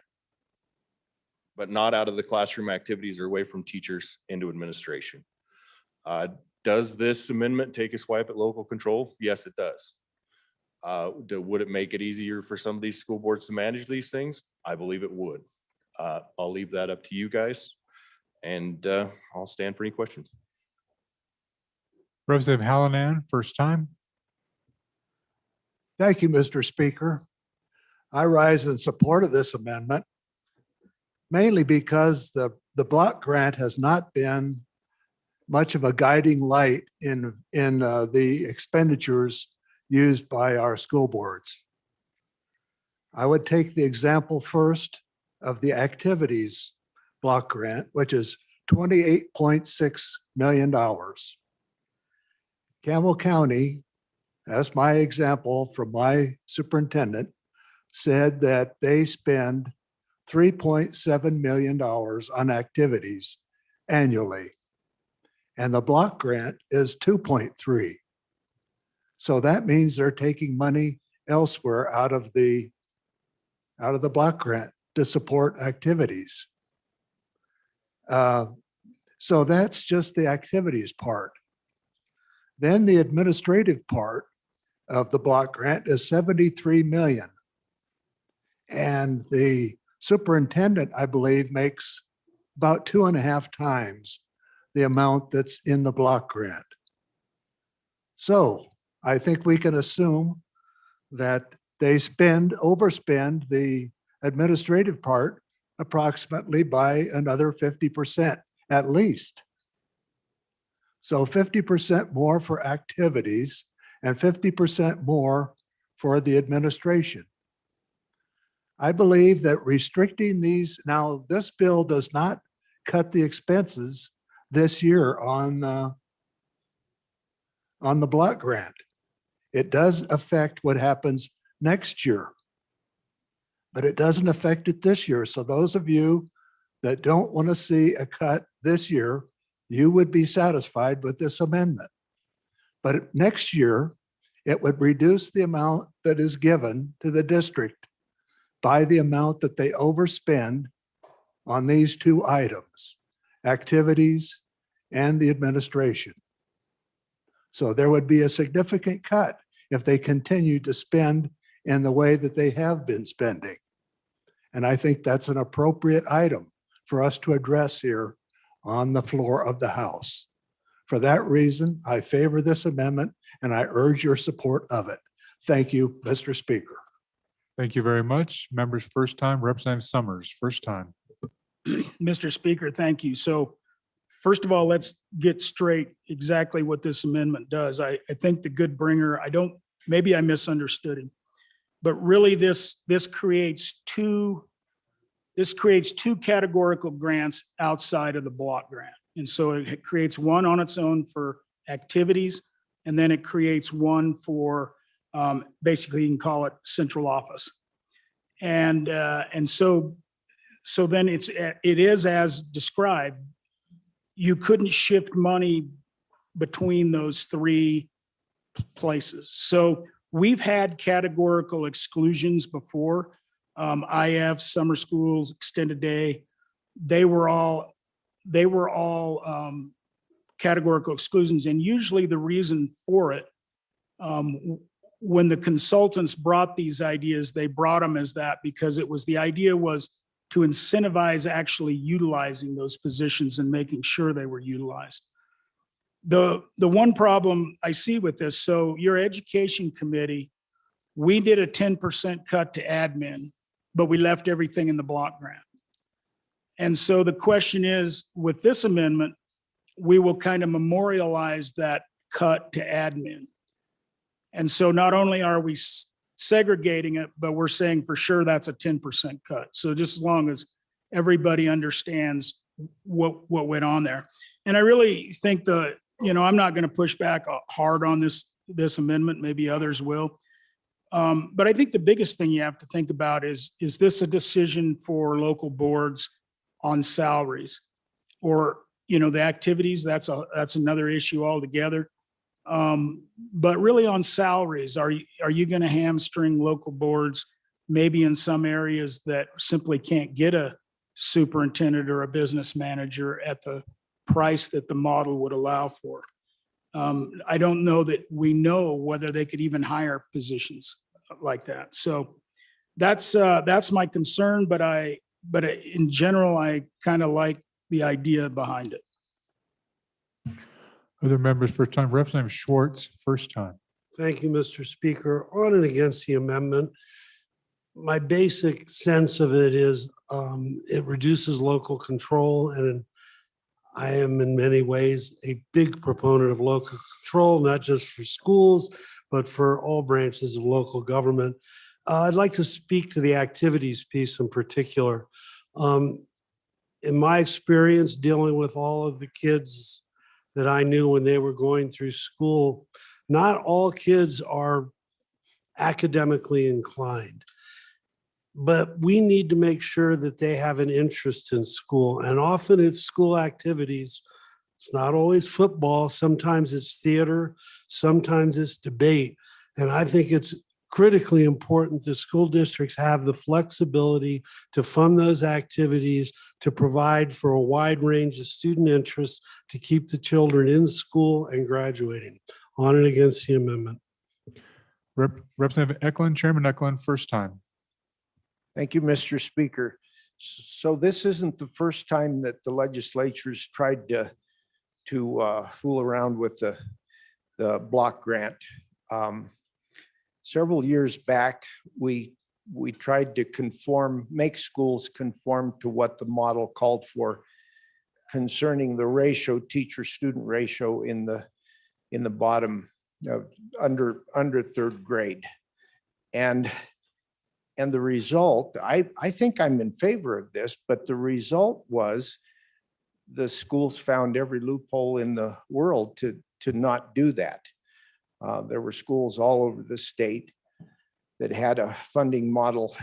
but not out of the classroom activities or away from teachers into administration. Does this amendment take a swipe at local control? Yes, it does. Would it make it easier for some of these school boards to manage these things? I believe it would. I'll leave that up to you guys, and I'll stand for any questions. Representative Hallinan, first time. Thank you, Mr. Speaker. I rise in support of this amendment, mainly because the block grant has not been much of a guiding light in the expenditures used by our school boards. I would take the example first of the activities block grant, which is $28.6 million. Campbell County, as my example from my superintendent, said that they spend $3.7 million on activities annually. And the block grant is 2.3. So that means they're taking money elsewhere out of the block grant to support activities. So that's just the activities part. Then the administrative part of the block grant is 73 million. And the superintendent, I believe, makes about 2.5 times the amount that's in the block grant. So I think we can assume that they overspend the administrative part approximately by another 50% at least. So 50% more for activities and 50% more for the administration. I believe that restricting these, now this bill does not cut the expenses this year on the block grant. It does affect what happens next year, but it doesn't affect it this year. So those of you that don't want to see a cut this year, you would be satisfied with this amendment. But next year, it would reduce the amount that is given to the district by the amount that they overspend on these two items, activities and the administration. So there would be a significant cut if they continue to spend in the way that they have been spending. And I think that's an appropriate item for us to address here on the floor of the House. For that reason, I favor this amendment and I urge your support of it. Thank you, Mr. Speaker. Thank you very much. Members, first time. Representative Summers, first time. Mr. Speaker, thank you. So first of all, let's get straight exactly what this amendment does. I think the good bringer, maybe I misunderstood him, but really this creates two categorical grants outside of the block grant. And so it creates one on its own for activities, and then it creates one for basically you can call it central office. And so then it is as described. You couldn't shift money between those three places. So we've had categorical exclusions before. IF, summer schools, extended day, they were all categorical exclusions. And usually the reason for it, when the consultants brought these ideas, they brought them as that because the idea was to incentivize actually utilizing those positions and making sure they were utilized. The one problem I see with this, so your education committee, we did a 10% cut to admin, but we left everything in the block grant. And so the question is, with this amendment, we will kind of memorialize that cut to admin. And so not only are we segregating it, but we're saying for sure that's a 10% cut. So just as long as everybody understands what went on there. And I really think I'm not going to push back hard on this amendment, maybe others will. But I think the biggest thing you have to think about is this a decision for local boards on salaries? Or, the activities, that's another issue altogether. But really on salaries, are you going to hamstring local boards maybe in some areas that simply can't get a superintendent or a business manager at the price that the model would allow for? I don't know that we know whether they could even hire positions like that. So that's my concern, but in general, I kind of like the idea behind it. Other members, first time. Representative Schwartz, first time. Thank you, Mr. Speaker. On and against the amendment, my basic sense of it is it reduces local control, and I am in many ways a big proponent of local control, not just for schools, but for all branches of local government. I'd like to speak to the activities piece in particular. In my experience dealing with all of the kids that I knew when they were going through school, not all kids are academically inclined, but we need to make sure that they have an interest in school. And often it's school activities. It's not always football. Sometimes it's theater. Sometimes it's debate. And I think it's critically important that school districts have the flexibility to fund those activities, to provide for a wide range of student interests, to keep the children in school and graduating. On and against the amendment. Representative Eklund, Chairman Eklund, first time. Thank you, Mr. Speaker. So this isn't the first time that the legislature's tried to fool around with the block grant. Several years back, we tried to make schools conform to what the model called for concerning the ratio, teacher-student ratio in the bottom under third grade. And the result, I think I'm in favor of this, but the result was the schools found every loophole in the world to not do that. There were schools all over the state that had a funding model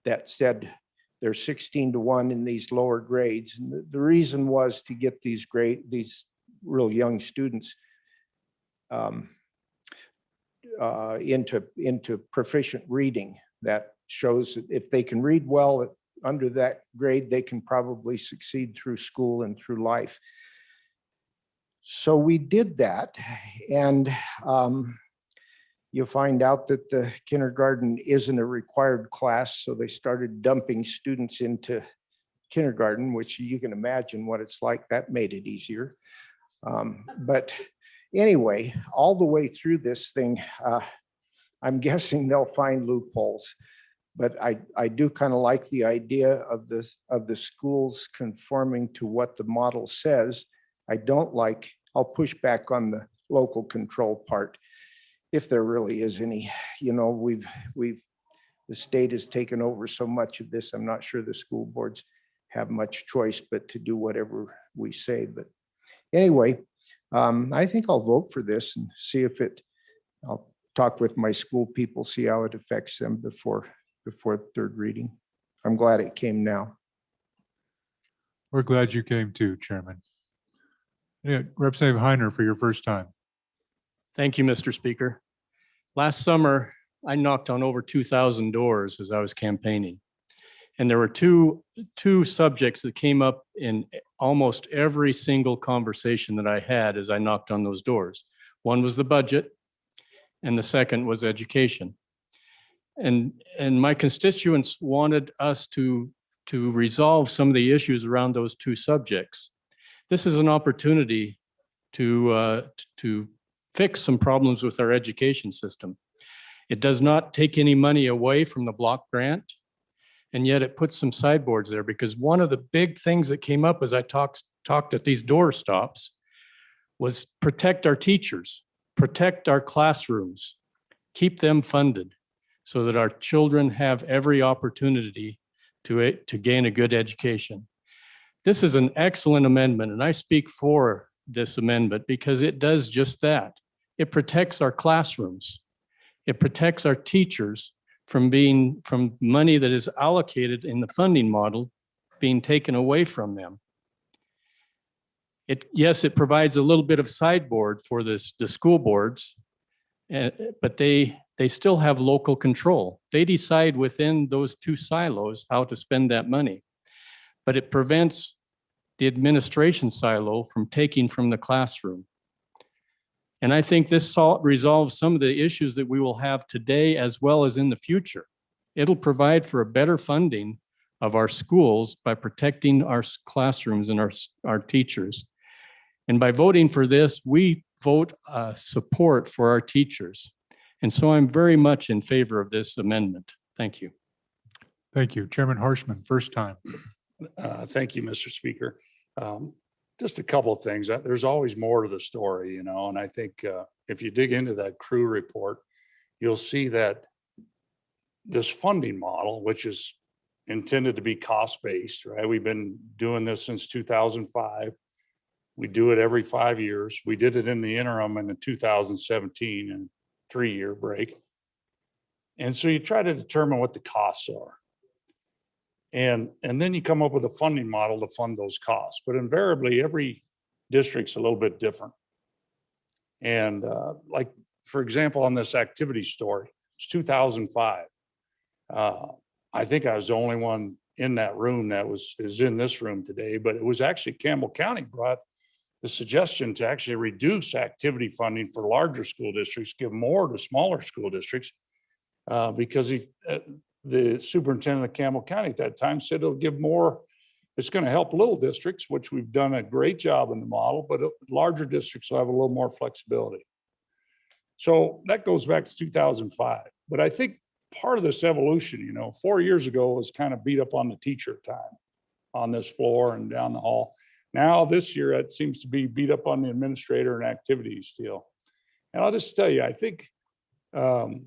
that said they're 16-1 in these lower grades. And the reason was to get these real young students into proficient reading. That shows that if they can read well under that grade, they can probably succeed through school and through life. So we did that, and you find out that the kindergarten isn't a required class, so they started dumping students into kindergarten, which you can imagine what it's like. That made it easier. But anyway, all the way through this thing, I'm guessing they'll find loopholes. But I do kind of like the idea of the schools conforming to what the model says. I don't like, I'll push back on the local control part, if there really is any. The state has taken over so much of this. I'm not sure the school boards have much choice but to do whatever we say. But anyway, I think I'll vote for this and see if I'll talk with my school people, see how it affects them before third reading. I'm glad it came now. We're glad you came too, Chairman. Yeah, Representative Heiner for your first time. Thank you, Mr. Speaker. Last summer, I knocked on over 2,000 doors as I was campaigning. And there were two subjects that came up in almost every single conversation that I had as I knocked on those doors. One was the budget, and the second was education. And my constituents wanted us to resolve some of the issues around those two subjects. This is an opportunity to fix some problems with our education system. It does not take any money away from the block grant, and yet it puts some sideboards there, because one of the big things that came up as I talked at these door stops was protect our teachers, protect our classrooms, keep them funded so that our children have every opportunity to gain a good education. This is an excellent amendment, and I speak for this amendment because it does just that. It protects our classrooms. It protects our teachers from money that is allocated in the funding model being taken away from them. Yes, it provides a little bit of sideboard for the school boards, but they still have local control. They decide within those two silos how to spend that money. But it prevents the administration silo from taking from the classroom. And I think this resolves some of the issues that we will have today as well as in the future. It'll provide for a better funding of our schools by protecting our classrooms and our teachers. And by voting for this, we vote support for our teachers. And so I'm very much in favor of this amendment. Thank you. Thank you. Chairman Harshman, first time. Thank you, Mr. Speaker. Just a couple of things. There's always more to the story, and I think if you dig into that crew report, you'll see that this funding model, which is intended to be cost-based, right? We've been doing this since 2005. We do it every 5 years. We did it in the interim in the 2017 and 3-year break. And so you try to determine what the costs are. And then you come up with a funding model to fund those costs. But invariably, every district's a little bit different. And like, for example, on this activity story, it's 2005. I think I was the only one in that room that is in this room today, but it was actually Campbell County brought the suggestion to actually reduce activity funding for larger school districts, give more to smaller school districts, because the superintendent of Campbell County at that time said it'll give more. It's going to help little districts, which we've done a great job in the model, but larger districts will have a little more flexibility. So that goes back to 2005. But I think part of this evolution, 4 years ago was kind of beat up on the teacher time on this floor and down the hall. Now this year, it seems to be beat up on the administrator and activities deal. And I'll just tell you, I think all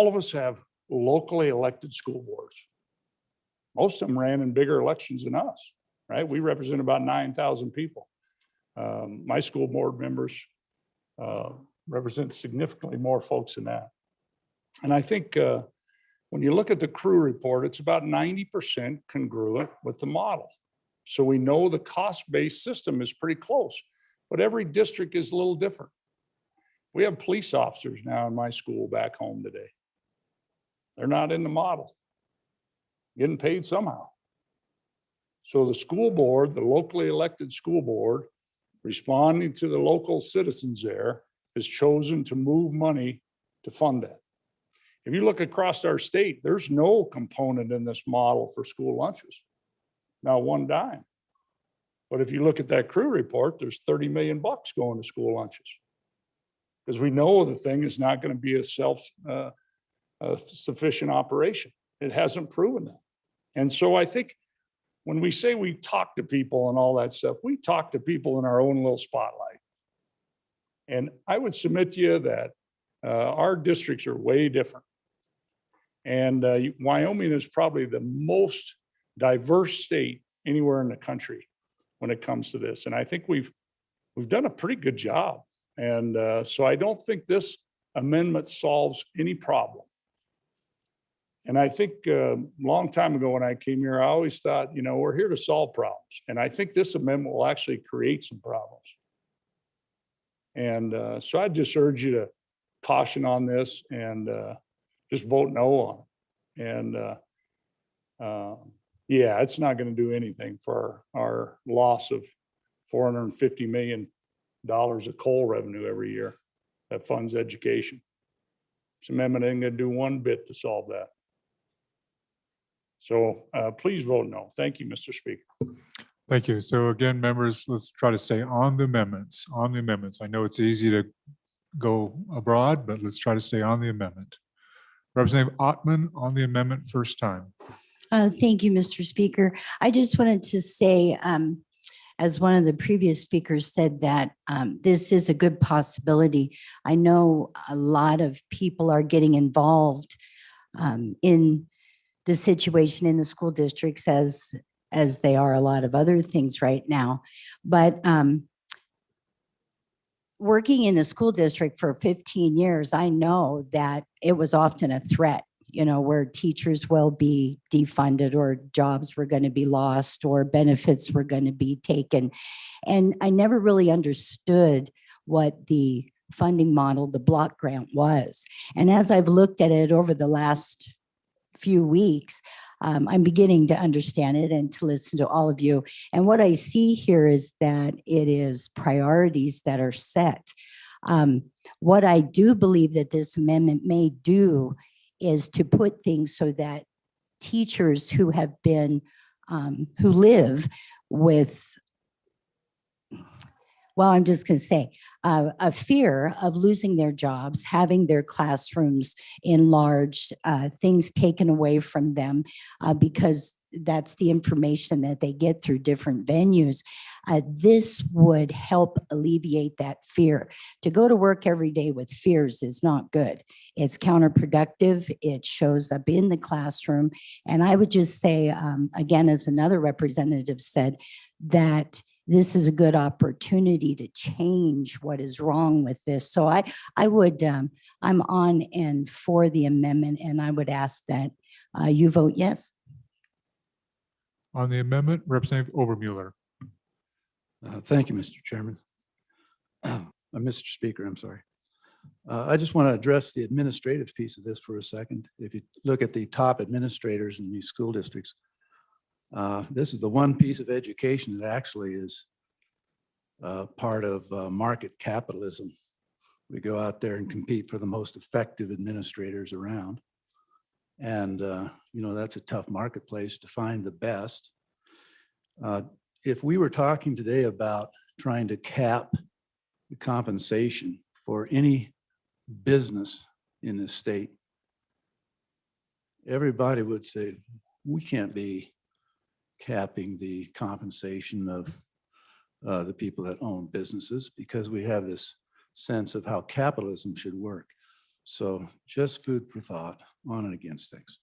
of us have locally elected school boards. Most of them ran in bigger elections than us, right? We represent about 9,000 people. My school board members represent significantly more folks than that. And I think when you look at the crew report, it's about 90% congruent with the model. So we know the cost-based system is pretty close, but every district is a little different. We have police officers now in my school back home today. They're not in the model, getting paid somehow. So the school board, the locally elected school board, responding to the local citizens there, has chosen to move money to fund that. If you look across our state, there's no component in this model for school lunches. Not one dime. But if you look at that crew report, there's $30 million going to school lunches. Because we know the thing is not going to be a self-sufficient operation. It hasn't proven that. And so I think when we say we talk to people and all that stuff, we talk to people in our own little spotlight. And I would submit to you that our districts are way different. And Wyoming is probably the most diverse state anywhere in the country when it comes to this. And I think we've done a pretty good job. And so I don't think this amendment solves any problem. And I think a long time ago when I came here, I always thought, we're here to solve problems. And I think this amendment will actually create some problems. And so I just urge you to caution on this and just vote no on it. And yeah, it's not going to do anything for our loss of $450 million of coal revenue every year that funds education. This amendment ain't going to do one bit to solve that. So please vote no. Thank you, Mr. Speaker. Thank you. So again, members, let's try to stay on the amendments, I know it's easy to go abroad, but let's try to stay on the amendment. Representative Ottman on the amendment, first time. Thank you, Mr. Speaker. I just wanted to say, as one of the previous speakers said, that this is a good possibility. I know a lot of people are getting involved in the situation in the school districts as they are a lot of other things right now. But working in the school district for 15 years, I know that it was often a threat, where teachers will be defunded or jobs were going to be lost or benefits were going to be taken. And I never really understood what the funding model, the block grant was. And as I've looked at it over the last few weeks, I'm beginning to understand it and to listen to all of you. And what I see here is that it is priorities that are set. What I do believe that this amendment may do is to put things so that teachers who have been, who live with, well, I'm just going to say, a fear of losing their jobs, having their classrooms enlarged, things taken away from them, because that's the information that they get through different venues. This would help alleviate that fear. To go to work every day with fears is not good. It's counterproductive. It shows up in the classroom. And I would just say, again, as another representative said, that this is a good opportunity to change what is wrong with this. So I would, I'm on and for the amendment, and I would ask that you vote yes. On the amendment, Representative Obermuller. Thank you, Mr. Chairman. Mr. Speaker, I'm sorry. I just want to address the administrative piece of this for a second. If you look at the top administrators in these school districts, this is the one piece of education that actually is part of market capitalism. We go out there and compete for the most effective administrators around. And, that's a tough marketplace to find the best. If we were talking today about trying to cap the compensation for any business in this state, everybody would say, we can't be capping the compensation of the people that own businesses, because we have this sense of how capitalism should work. So just food for thought on and against things.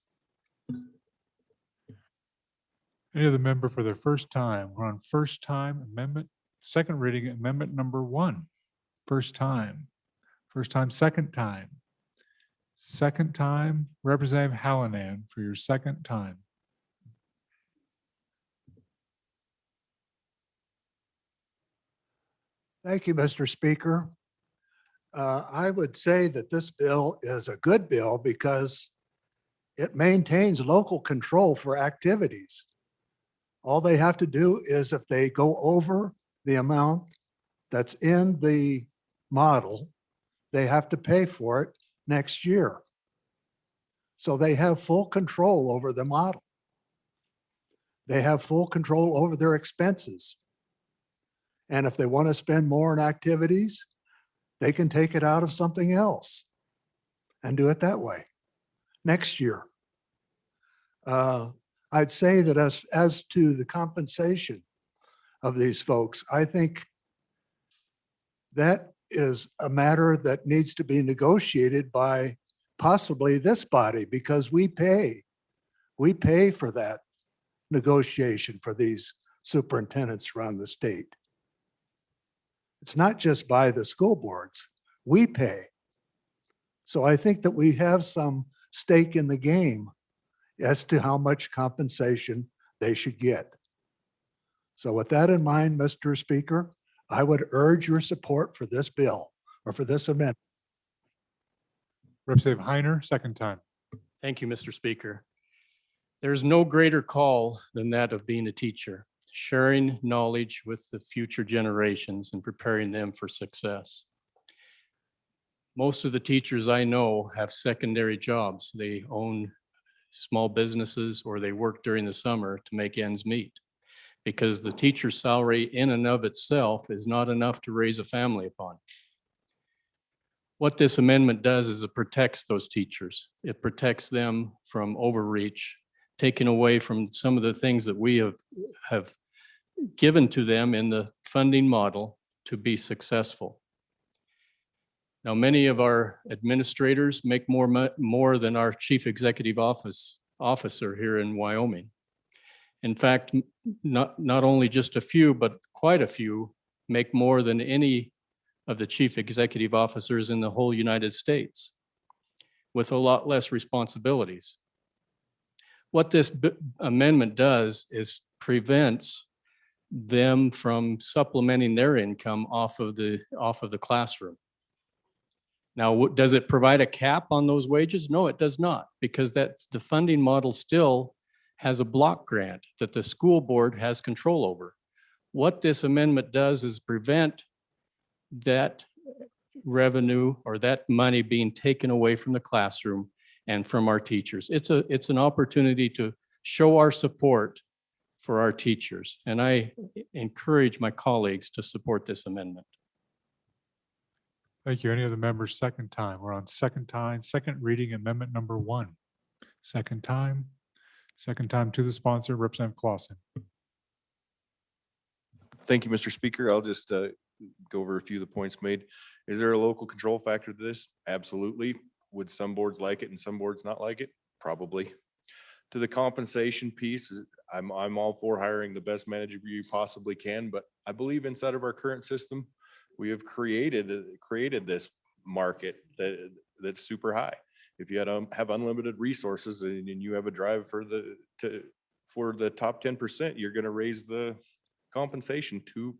Any other member for their first time? We're on first time amendment, second reading amendment number 1. First time, second time. Second time, Representative Hallinan for your second time. Thank you, Mr. Speaker. I would say that this bill is a good bill because it maintains local control for activities. All they have to do is, if they go over the amount that's in the model, they have to pay for it next year. So they have full control over the model. They have full control over their expenses. And if they want to spend more on activities, they can take it out of something else and do it that way next year. I'd say that as to the compensation of these folks, I think that is a matter that needs to be negotiated by possibly this body, because we pay for that negotiation for these superintendents around the state. It's not just by the school boards, we pay. So I think that we have some stake in the game as to how much compensation they should get. So with that in mind, Mr. Speaker, I would urge your support for this bill or for this amendment. Representative Heiner, second time. Thank you, Mr. Speaker. There's no greater call than that of being a teacher, sharing knowledge with the future generations and preparing them for success. Most of the teachers I know have secondary jobs. They own small businesses or they work during the summer to make ends meet, because the teacher's salary in and of itself is not enough to raise a family upon. What this amendment does is it protects those teachers. It protects them from overreach, taking away from some of the things that we have given to them in the funding model to be successful. Now, many of our administrators make more than our chief executive officer here in Wyoming. In fact, not only just a few, but quite a few make more than any of the chief executive officers in the whole United States with a lot less responsibilities. What this amendment does is prevents them from supplementing their income off of the classroom. Now, does it provide a cap on those wages? No, it does not, because the funding model still has a block grant that the school board has control over. What this amendment does is prevent that revenue or that money being taken away from the classroom and from our teachers. It's an opportunity to show our support for our teachers. And I encourage my colleagues to support this amendment. Thank you. Any other members? Second time. We're on second reading amendment number 1. Second time to the sponsor, Representative Clausen. Thank you, Mr. Speaker. I'll just go over a few of the points made. Is there a local control factor to this? Absolutely. Would some boards like it and some boards not like it? Probably. To the compensation piece, I'm all for hiring the best manager you possibly can, but I believe inside of our current system, we have created this market that's super high. If you have unlimited resources and you have a drive for the top 10%, you're going to raise the compensation to,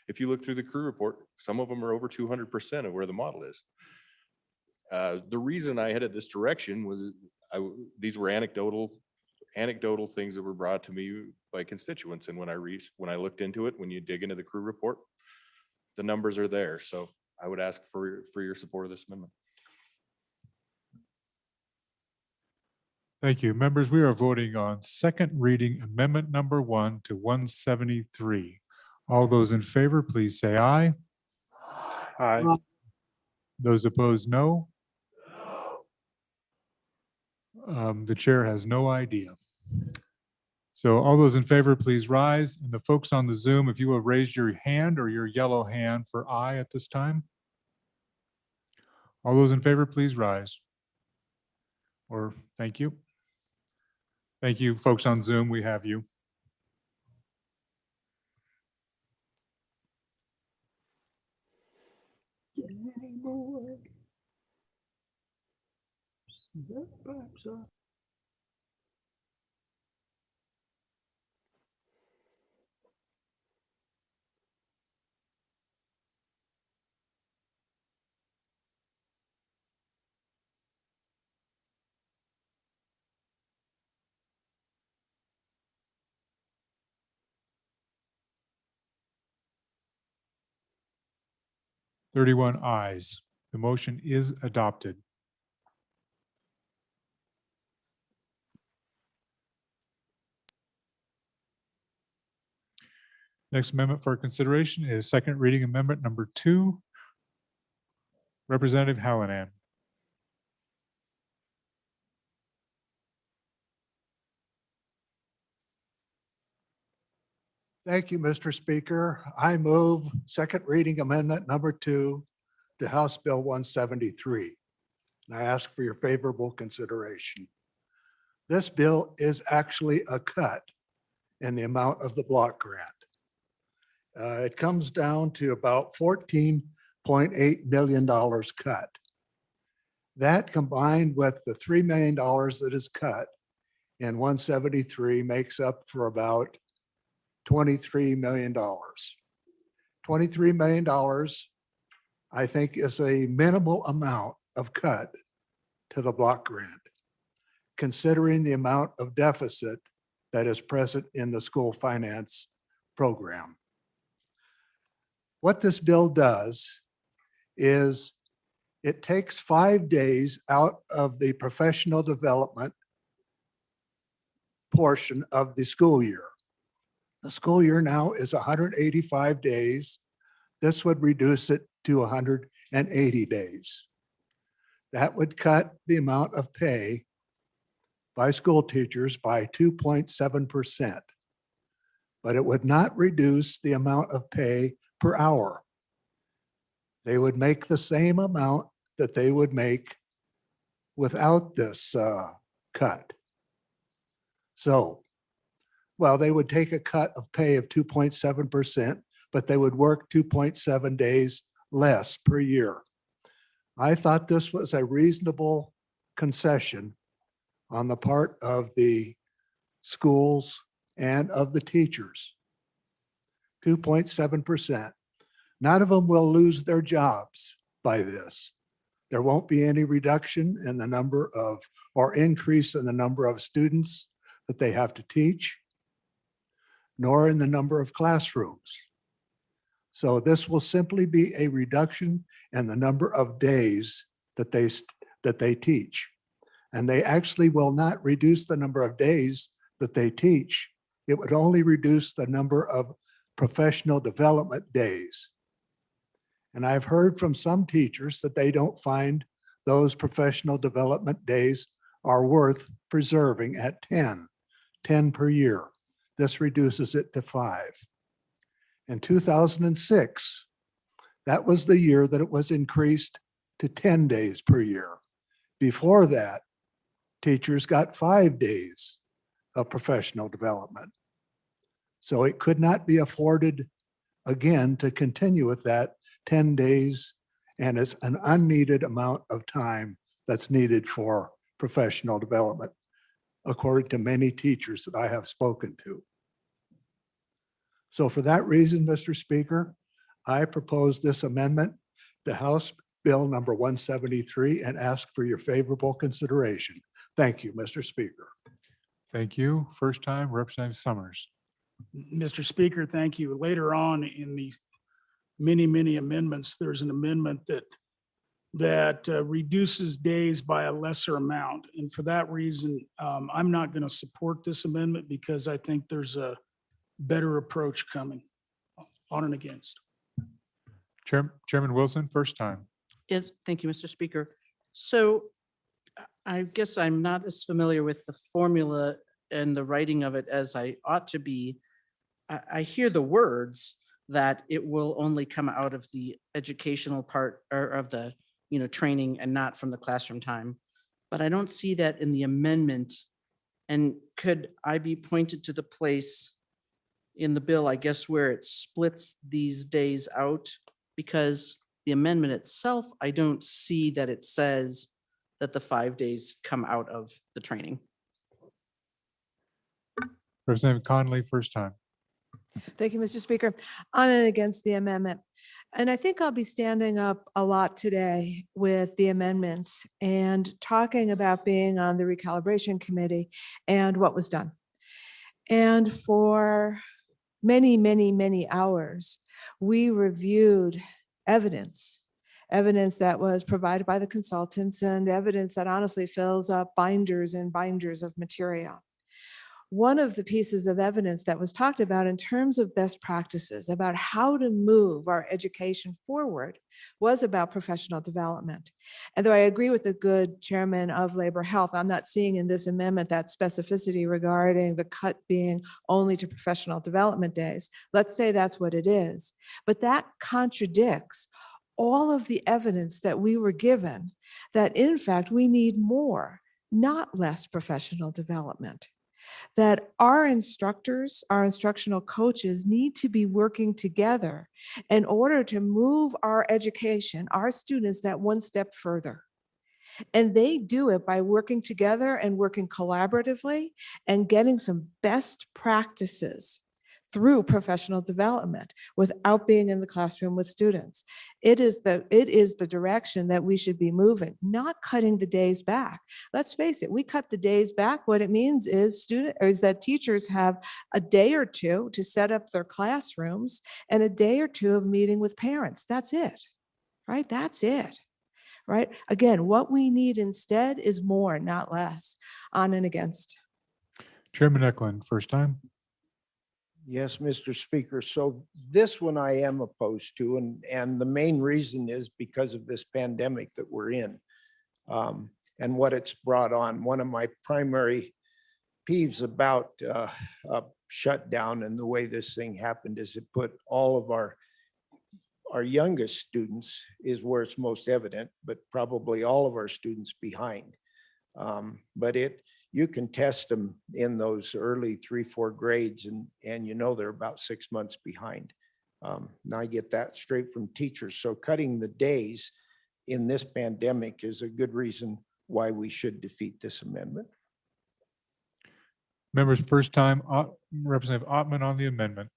if you look through the crew report, some of them are over 200% of where the model is. The reason I headed this direction was these were anecdotal things that were brought to me by constituents. And when I looked into it, when you dig into the crew report, the numbers are there. So I would ask for your support of this amendment. Thank you. Members, we are voting on second reading amendment number 1 to 173. All those in favor, please say aye. Aye. Those opposed, no. The chair has no idea. So all those in favor, please rise. And the folks on the Zoom, if you will raise your hand or your yellow hand for aye at this time. All those in favor, please rise. Or thank you. Thank you, folks on Zoom. We have you. "31 ayes. The motion is adopted. Next amendment for consideration is second reading amendment number 2. Representative Hallinan. Thank you, Mr. Speaker. I move second reading amendment number 2 to House Bill 173. And I ask for your favorable consideration. This bill is actually a cut in the amount of the block grant. It comes down to about $14.8 million cut. That combined with the $3 million that is cut in 173 makes up for about $23 million. $23 million, I think, is a minimal amount of cut to the block grant, considering the amount of deficit that is present in the school finance program. What this bill does is it takes 5 days out of the professional development portion of the school year. The school year now is 185 days. This would reduce it to 180 days. That would cut the amount of pay by school teachers by 2.7%. But it would not reduce the amount of pay per hour. They would make the same amount that they would make without this cut. So, well, they would take a cut of pay of 2.7%, but they would work 2.7 days less per year. I thought this was a reasonable concession on the part of the schools and of the teachers. 2.7%. None of them will lose their jobs by this. There won't be any reduction in the number of, or increase in the number of students that they have to teach, nor in the number of classrooms. So this will simply be a reduction in the number of days that they teach. And they actually will not reduce the number of days that they teach. It would only reduce the number of professional development days. And I've heard from some teachers that they don't find those professional development days are worth preserving at 10 per year. This reduces it to 5. In 2006, that was the year that it was increased to 10 days per year. Before that, teachers got 5 days of professional development. So it could not be afforded again to continue with that 10 days, and it's an unneeded amount of time that's needed for professional development, according to many teachers that I have spoken to. So for that reason, Mr. Speaker, I propose this amendment to House Bill number 173 and ask for your favorable consideration. Thank you, Mr. Speaker. Thank you. First time, Representative Summers. Mr. Speaker, thank you. Later on in the many amendments, there's an amendment that reduces days by a lesser amount. And for that reason, I'm not going to support this amendment because I think there's a better approach coming on and against. Chairman Wilson, first time. Yes, thank you, Mr. Speaker. So I guess I'm not as familiar with the formula and the writing of it as I ought to be. I hear the words that it will only come out of the educational part or of the, training and not from the classroom time. But I don't see that in the amendment. And could I be pointed to the place in the bill, I guess, where it splits these days out? Because the amendment itself, I don't see that it says that the 5 days come out of the training. Representative Conley, first time. Thank you, Mr. Speaker. On and against the amendment. And I think I'll be standing up a lot today with the amendments and talking about being on the recalibration committee and what was done. And for many hours, we reviewed evidence that was provided by the consultants and evidence that honestly fills up binders and binders of material. One of the pieces of evidence that was talked about in terms of best practices about how to move our education forward was about professional development. And though I agree with the good chairman of Labor Health, I'm not seeing in this amendment that specificity regarding the cut being only to professional development days. Let's say that's what it is. But that contradicts all of the evidence that we were given that in fact we need more, not less professional development. That our instructors, our instructional coaches need to be working together in order to move our education, our students, that one step further. And they do it by working together and working collaboratively and getting some best practices through professional development without being in the classroom with students. It is the direction that we should be moving, not cutting the days back. Let's face it, we cut the days back. What it means is that teachers have a day or two to set up their classrooms and a day or two of meeting with parents. That's it, right? That's it, right? Again, what we need instead is more, not less. On and against. Chairman Eklund, first time. Yes, Mr. Speaker. So this one I am opposed to, and the main reason is because of this pandemic that we're in and what it's brought on. One of my primary peeves about a shutdown and the way this thing happened is it put all of our youngest students is where it's most evident, but probably all of our students behind. But you can test them in those early 3-4 grades and they're about 6 months behind. Now I get that straight from teachers. So cutting the days in this pandemic is a good reason why we should defeat this amendment. Members, first time, Representative Ottman on the amendment.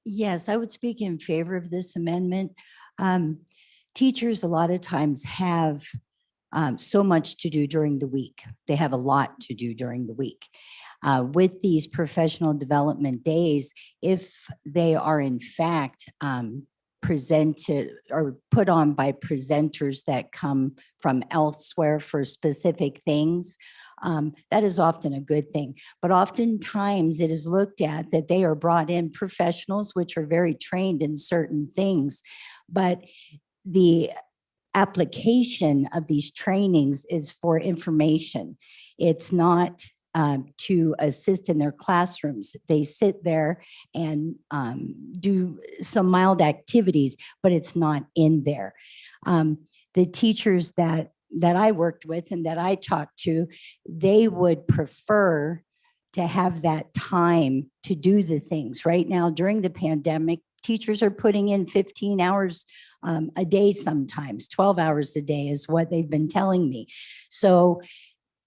Yes, I would speak in favor of this amendment. Teachers a lot of times have so much to do during the week. They have a lot to do during the week. With these professional development days, if they are in fact presented or put on by presenters that come from elsewhere for specific things, that is often a good thing. But oftentimes it is looked at that they are brought in professionals which are very trained in certain things, but the application of these trainings is for information. It's not to assist in their classrooms. They sit there and do some mild activities, but it's not in there. The teachers that I worked with and that I talked to, they would prefer to have that time to do the things. Right now, during the pandemic, teachers are putting in 15 hours a day, sometimes 12 hours a day is what they've been telling me. So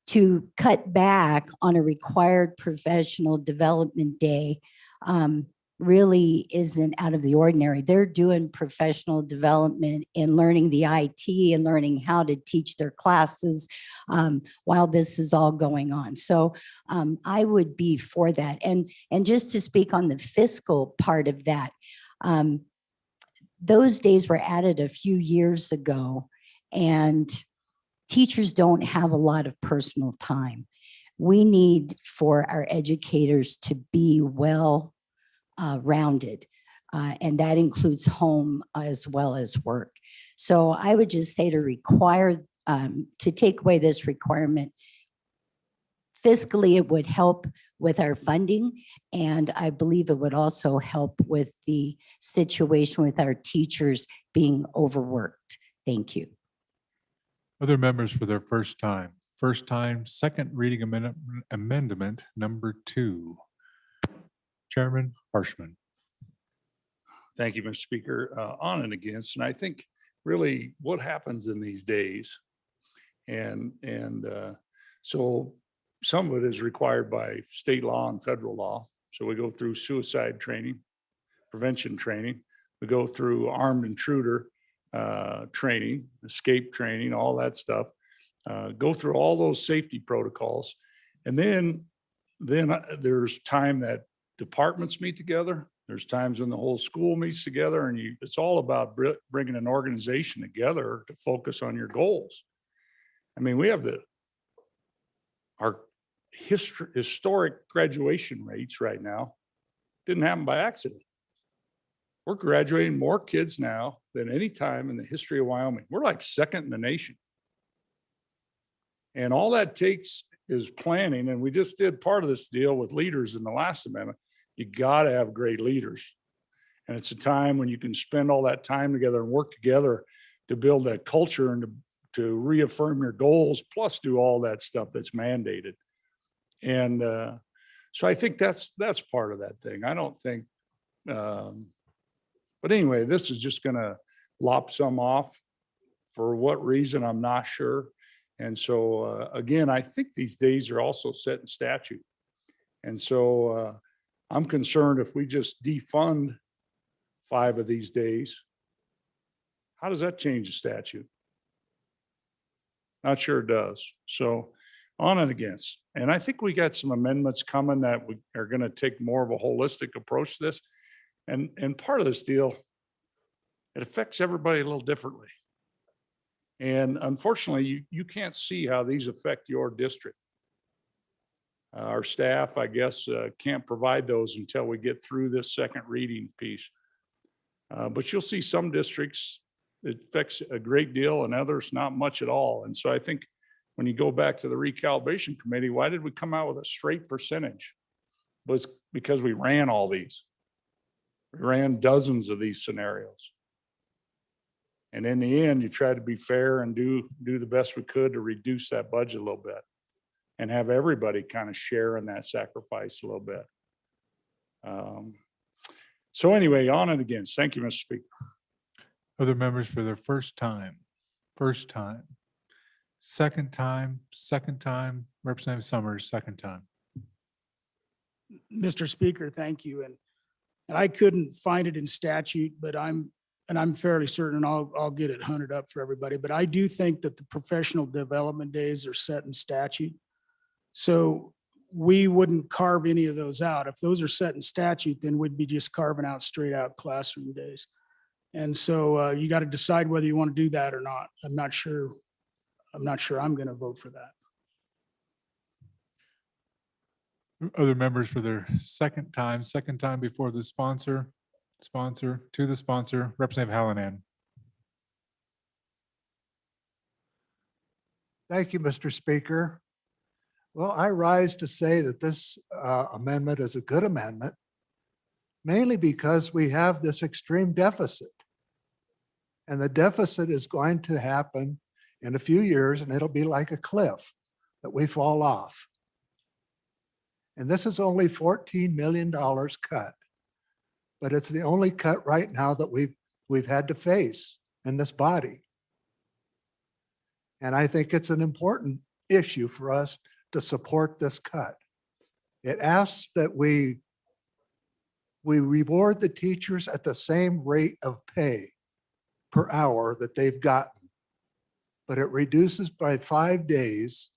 to cut back on a required professional development day really isn't out of the ordinary. They're doing professional development in learning the IT and learning how to teach their classes while this is all going on. So I would be for that. And just to speak on the fiscal part of that, those days were added a few years ago, and teachers don't have a lot of personal time. We need for our educators to be well rounded, and that includes home as well as work. So I would just say to require, to take away this requirement, fiscally, it would help with our funding, and I believe it would also help with the situation with our teachers being overworked. Thank you. Other members for their first time. First time, second reading amendment number 2. Chairman Harshman. Thank you, Mr. Speaker. On and against, and I think really what happens in these days, and so some of it is required by state law and federal law. So we go through suicide training, prevention training. We go through armed intruder training, escape training, all that stuff. Go through all those safety protocols. And then there's time that departments meet together. There's times when the whole school meets together, and it's all about bringing an organization together to focus on your goals. I mean, we have our historic graduation rates right now. Didn't happen by accident. We're graduating more kids now than any time in the history of Wyoming. We're like second in the nation. And all that takes is planning. And we just did part of this deal with leaders in the last amendment. You got to have great leaders. And it's a time when you can spend all that time together and work together to build that culture and to reaffirm your goals, plus do all that stuff that's mandated. And so I think that's part of that thing. I don't think, but anyway, this is just going to lop some off. For what reason, I'm not sure. And so, again, I think these days are also set in statute. And so I'm concerned if we just defund 5 of these days, how does that change the statute? Not sure it does. So on and against. And I think we got some amendments coming that we are going to take more of a holistic approach to this. And part of this deal, it affects everybody a little differently. And unfortunately, you can't see how these affect your district. Our staff, I guess, can't provide those until we get through this second reading piece. But you'll see some districts, it affects a great deal and others not much at all. And so I think when you go back to the recalibration committee, why did we come out with a straight percentage? It was because we ran all these. We ran dozens of these scenarios. And in the end, you tried to be fair and do the best we could to reduce that budget a little bit and have everybody kind of share in that sacrifice a little bit. So anyway, on and against. Thank you, Mr. Speaker. Other members for their first time, second time, Representative Summers, second time. Mr. Speaker, thank you. And I couldn't find it in statute, but I'm fairly certain I'll get it hunted up for everybody. But I do think that the professional development days are set in statute. So we wouldn't carve any of those out. If those are set in statute, then we'd be just carving out straight out classroom days. And so you got to decide whether you want to do that or not. I'm not sure I'm going to vote for that. Other members for their second time before the sponsor, Representative Hallinan. Thank you, Mr. Speaker. Well, I rise to say that this amendment is a good amendment, mainly because we have this extreme deficit. And the deficit is going to happen in a few years, and it'll be like a cliff that we fall off. And this is only $14 million cut, but it's the only cut right now that we've had to face in this body. And I think it's an important issue for us to support this cut. It asks that we reward the teachers at the same rate of pay per hour that they've gotten, but it reduces by 5 days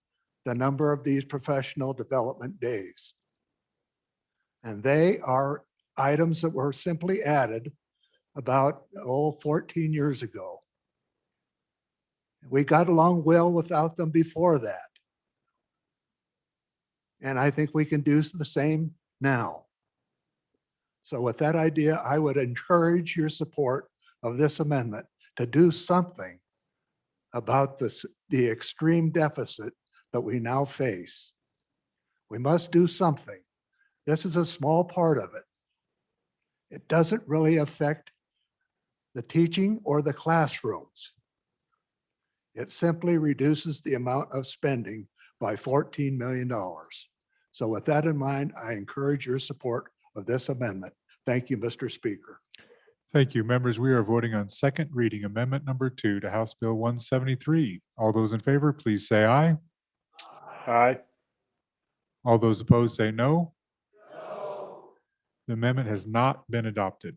the number of these professional development days. And they are items that were simply added about 14 years ago. We got along well without them before that. And I think we can do the same now. So with that idea, I would encourage your support of this amendment to do something about the extreme deficit that we now face. We must do something. This is a small part of it. It doesn't really affect the teaching or the classrooms. It simply reduces the amount of spending by $14 million. So with that in mind, I encourage your support of this amendment. Thank you, Mr. Speaker. Thank you. Members, we are voting on second reading amendment number 2 to House Bill 173. All those in favor, please say aye. Aye. All those opposed say no. The amendment has not been adopted.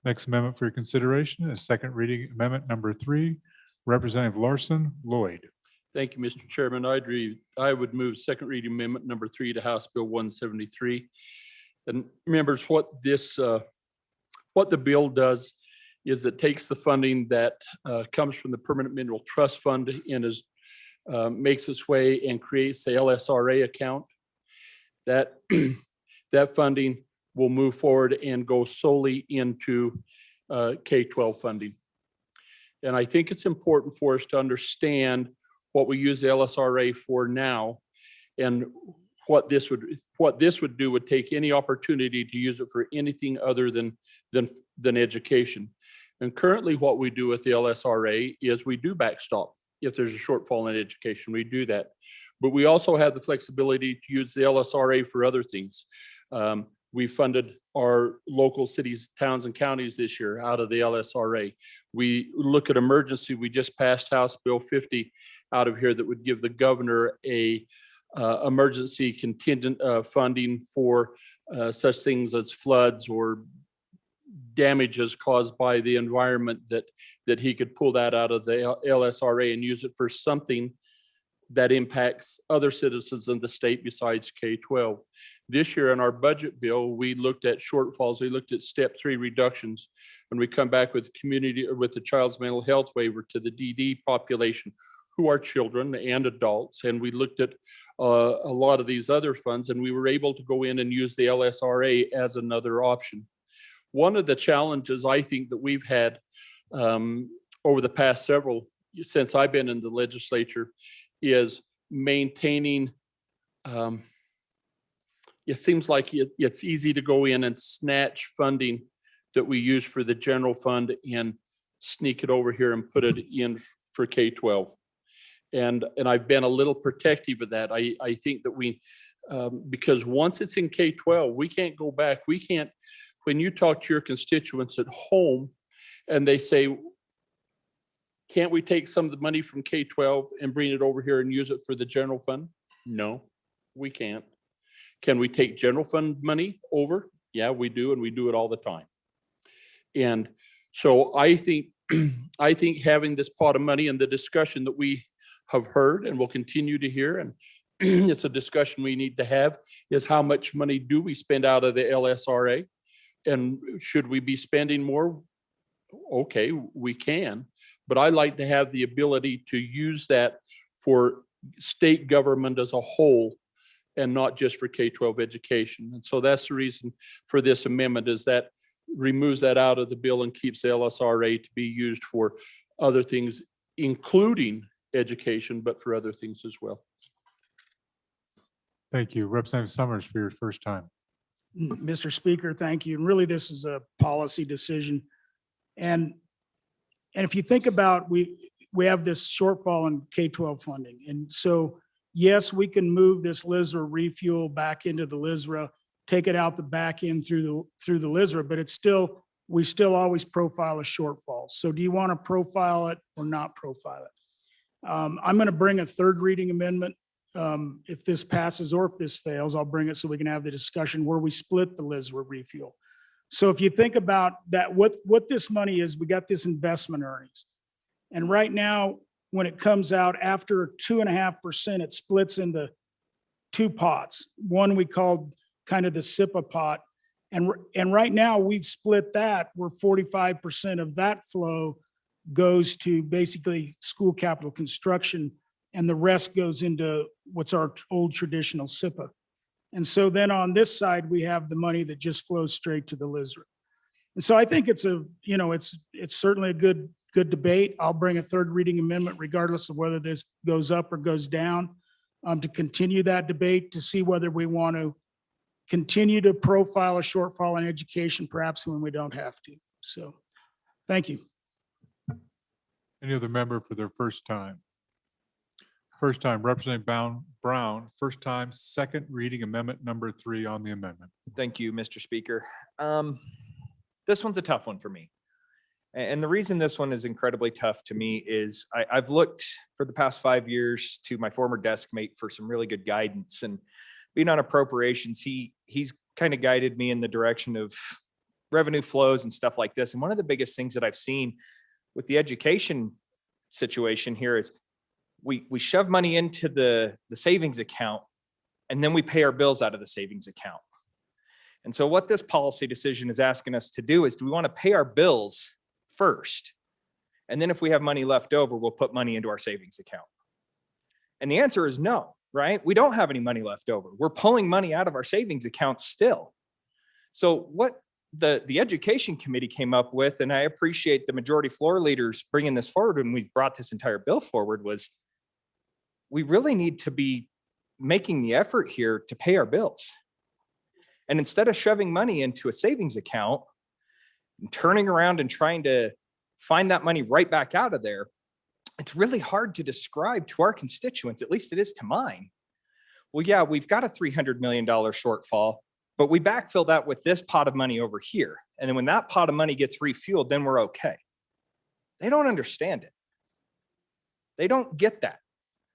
Next amendment for your consideration is second reading amendment number 3, Representative Larson Lloyd. Thank you, Mr. Chairman. I would move second reading amendment number 3 to House Bill 173. And members, what the bill does is it takes the funding that comes from the Permanent Mineral Trust Fund and makes its way and creates the LSRA account. That funding will move forward and go solely into K-12 funding. And I think it's important for us to understand what we use the LSRA for now, and what this would do would take any opportunity to use it for anything other than education. And currently what we do with the LSRA is we do backstop. If there's a shortfall in education, we do that. But we also have the flexibility to use the LSRA for other things. We funded our local cities, towns, and counties this year out of the LSRA. We look at emergency. We just passed House Bill 50 out of here that would give the governor a emergency contingent funding for such things as floods or damages caused by the environment, that he could pull that out of the LSRA and use it for something that impacts other citizens in the state besides K-12. This year in our budget bill, we looked at shortfalls. We looked at step 3 reductions. When we come back with the child's mental health waiver to the DD population, who are children and adults, and we looked at a lot of these other funds, and we were able to go in and use the LSRA as another option. One of the challenges I think that we've had over the past since I've been in the legislature, is maintaining. It seems like it's easy to go in and snatch funding that we use for the general fund and sneak it over here and put it in for K-12. And I've been a little protective of that. I think that Because once it's in K-12, we can't go back. We can't, when you talk to your constituents at home and they say, can't we take some of the money from K-12 and bring it over here and use it for the general fund? No, we can't. Can we take general fund money over? Yeah, we do, and we do it all the time. And so I think, I think having this pot of money and the discussion that we have heard and will continue to hear, and it's a discussion we need to have, is how much money do we spend out of the LSRA? And should we be spending more? Okay, we can, but I like to have the ability to use that for state government as a whole and not just for K-12 education. And so that's the reason for this amendment, is that removes that out of the bill and keeps the LSRA to be used for other things, including education, but for other things as well. Thank you. Representative Summers for your first time. Mr. Speaker, thank you. And really, this is a policy decision. And if you think about, we have this shortfall in K-12 funding. And so, yes, we can move this LISRA refuel back into the LISRA, take it out the back end through the LISRA, but it's still, we still always profile a shortfall. So do you want to profile it or not profile it? I'm going to bring a third reading amendment. If this passes or if this fails, I'll bring it so we can have the discussion where we split the LISRA refuel. So if you think about that, what this money is, we got this investment earnings. And right now, when it comes out after 2.5%, it splits into two pots. One we called kind of the SIPA pot. And right now we've split that where 45% of that flow goes to basically school capital construction, and the rest goes into what's our old traditional SIPA. And so then on this side, we have the money that just flows straight to the LISRA. And so I think it's a, you know, it's certainly a good debate. I'll bring a third reading amendment regardless of whether this goes up or goes down, to continue that debate, to see whether we want to continue to profile a shortfall in education, perhaps when we don't have to. So thank you. Any other member for their first time? First time, Representative Brown, first time, second reading amendment number 3 on the amendment. Thank you, Mr. Speaker. This one's a tough one for me. And the reason this one is incredibly tough to me is I've looked for the past 5 years to my former desk mate for some really good guidance, and being on appropriations, he's kind of guided me in the direction of revenue flows and stuff like this. And one of the biggest things that I've seen with the education situation here is we shove money into the savings account, and then we pay our bills out of the savings account. And so what this policy decision is asking us to do is, do we want to pay our bills first? And then if we have money left over, we'll put money into our savings account. And the answer is no, right? We don't have any money left over. We're pulling money out of our savings account still. So what the education committee came up with, and I appreciate the majority floor leaders bringing this forward when we brought this entire bill forward, was we really need to be making the effort here to pay our bills. And instead of shoving money into a savings account and turning around and trying to find that money right back out of there, it's really hard to describe to our constituents, at least it is to mine. Well, yeah, we've got a $300 million shortfall, but we backfill that with this pot of money over here. And then when that pot of money gets refueled, then we're okay. They don't understand it. They don't get that.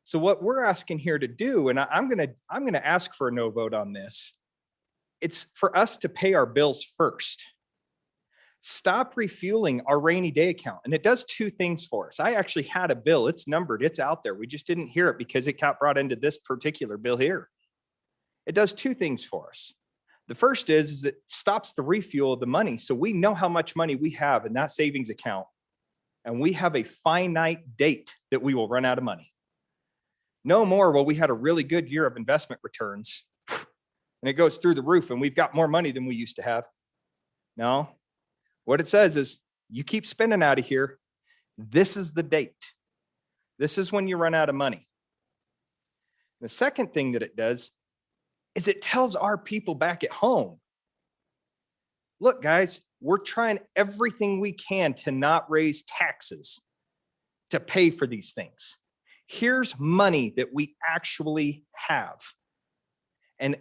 So what we're asking here to do, and I'm gonna ask for a no vote on this, it's for us to pay our bills first. Stop refueling our rainy day account. And it does two things for us. I actually had a bill, it's numbered, it's out there. We just didn't hear it because it got brought into this particular bill here. It does two things for us. The first is it stops the refuel of the money. So we know how much money we have in that savings account. And we have a finite date that we will run out of money. No more, well, we had a really good year of investment returns and it goes through the roof and we've got more money than we used to have. No, what it says is you keep spending out of here. This is the date. This is when you run out of money. The second thing that it does is it tells our people back at home, look, guys, we're trying everything we can to not raise taxes to pay for these things. Here's money that we actually have. And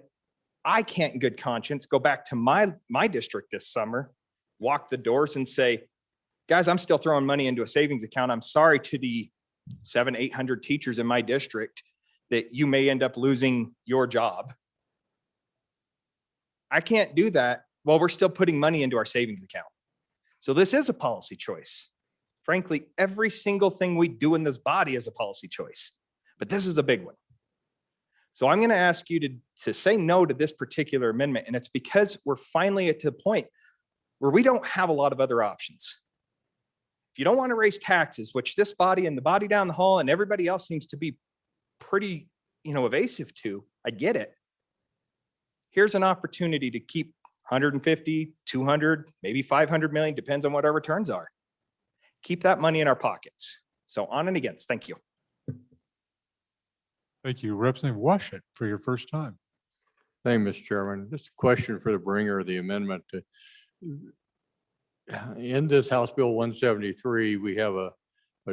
I can't in good conscience go back to my district this summer, walk the doors and say, guys, I'm still throwing money into a savings account. I'm sorry to the 700-800 teachers in my district that you may end up losing your job. I can't do that while we're still putting money into our savings account. So this is a policy choice. Frankly, every single thing we do in this body is a policy choice, but this is a big one. So I'm going to ask you to say no to this particular amendment. And it's because we're finally at the point where we don't have a lot of other options. If you don't want to raise taxes, which this body and the body down the hall and everybody else seems to be pretty, evasive to, I get it. Here's an opportunity to keep 150, 200, maybe 500 million, depends on what our returns are. Keep that money in our pockets. So on and against, thank you. Thank you. Representative Washut for your first time. Thank you, Mr. Chairman. Just a question for the bringer of the amendment. In this House Bill 173, we have a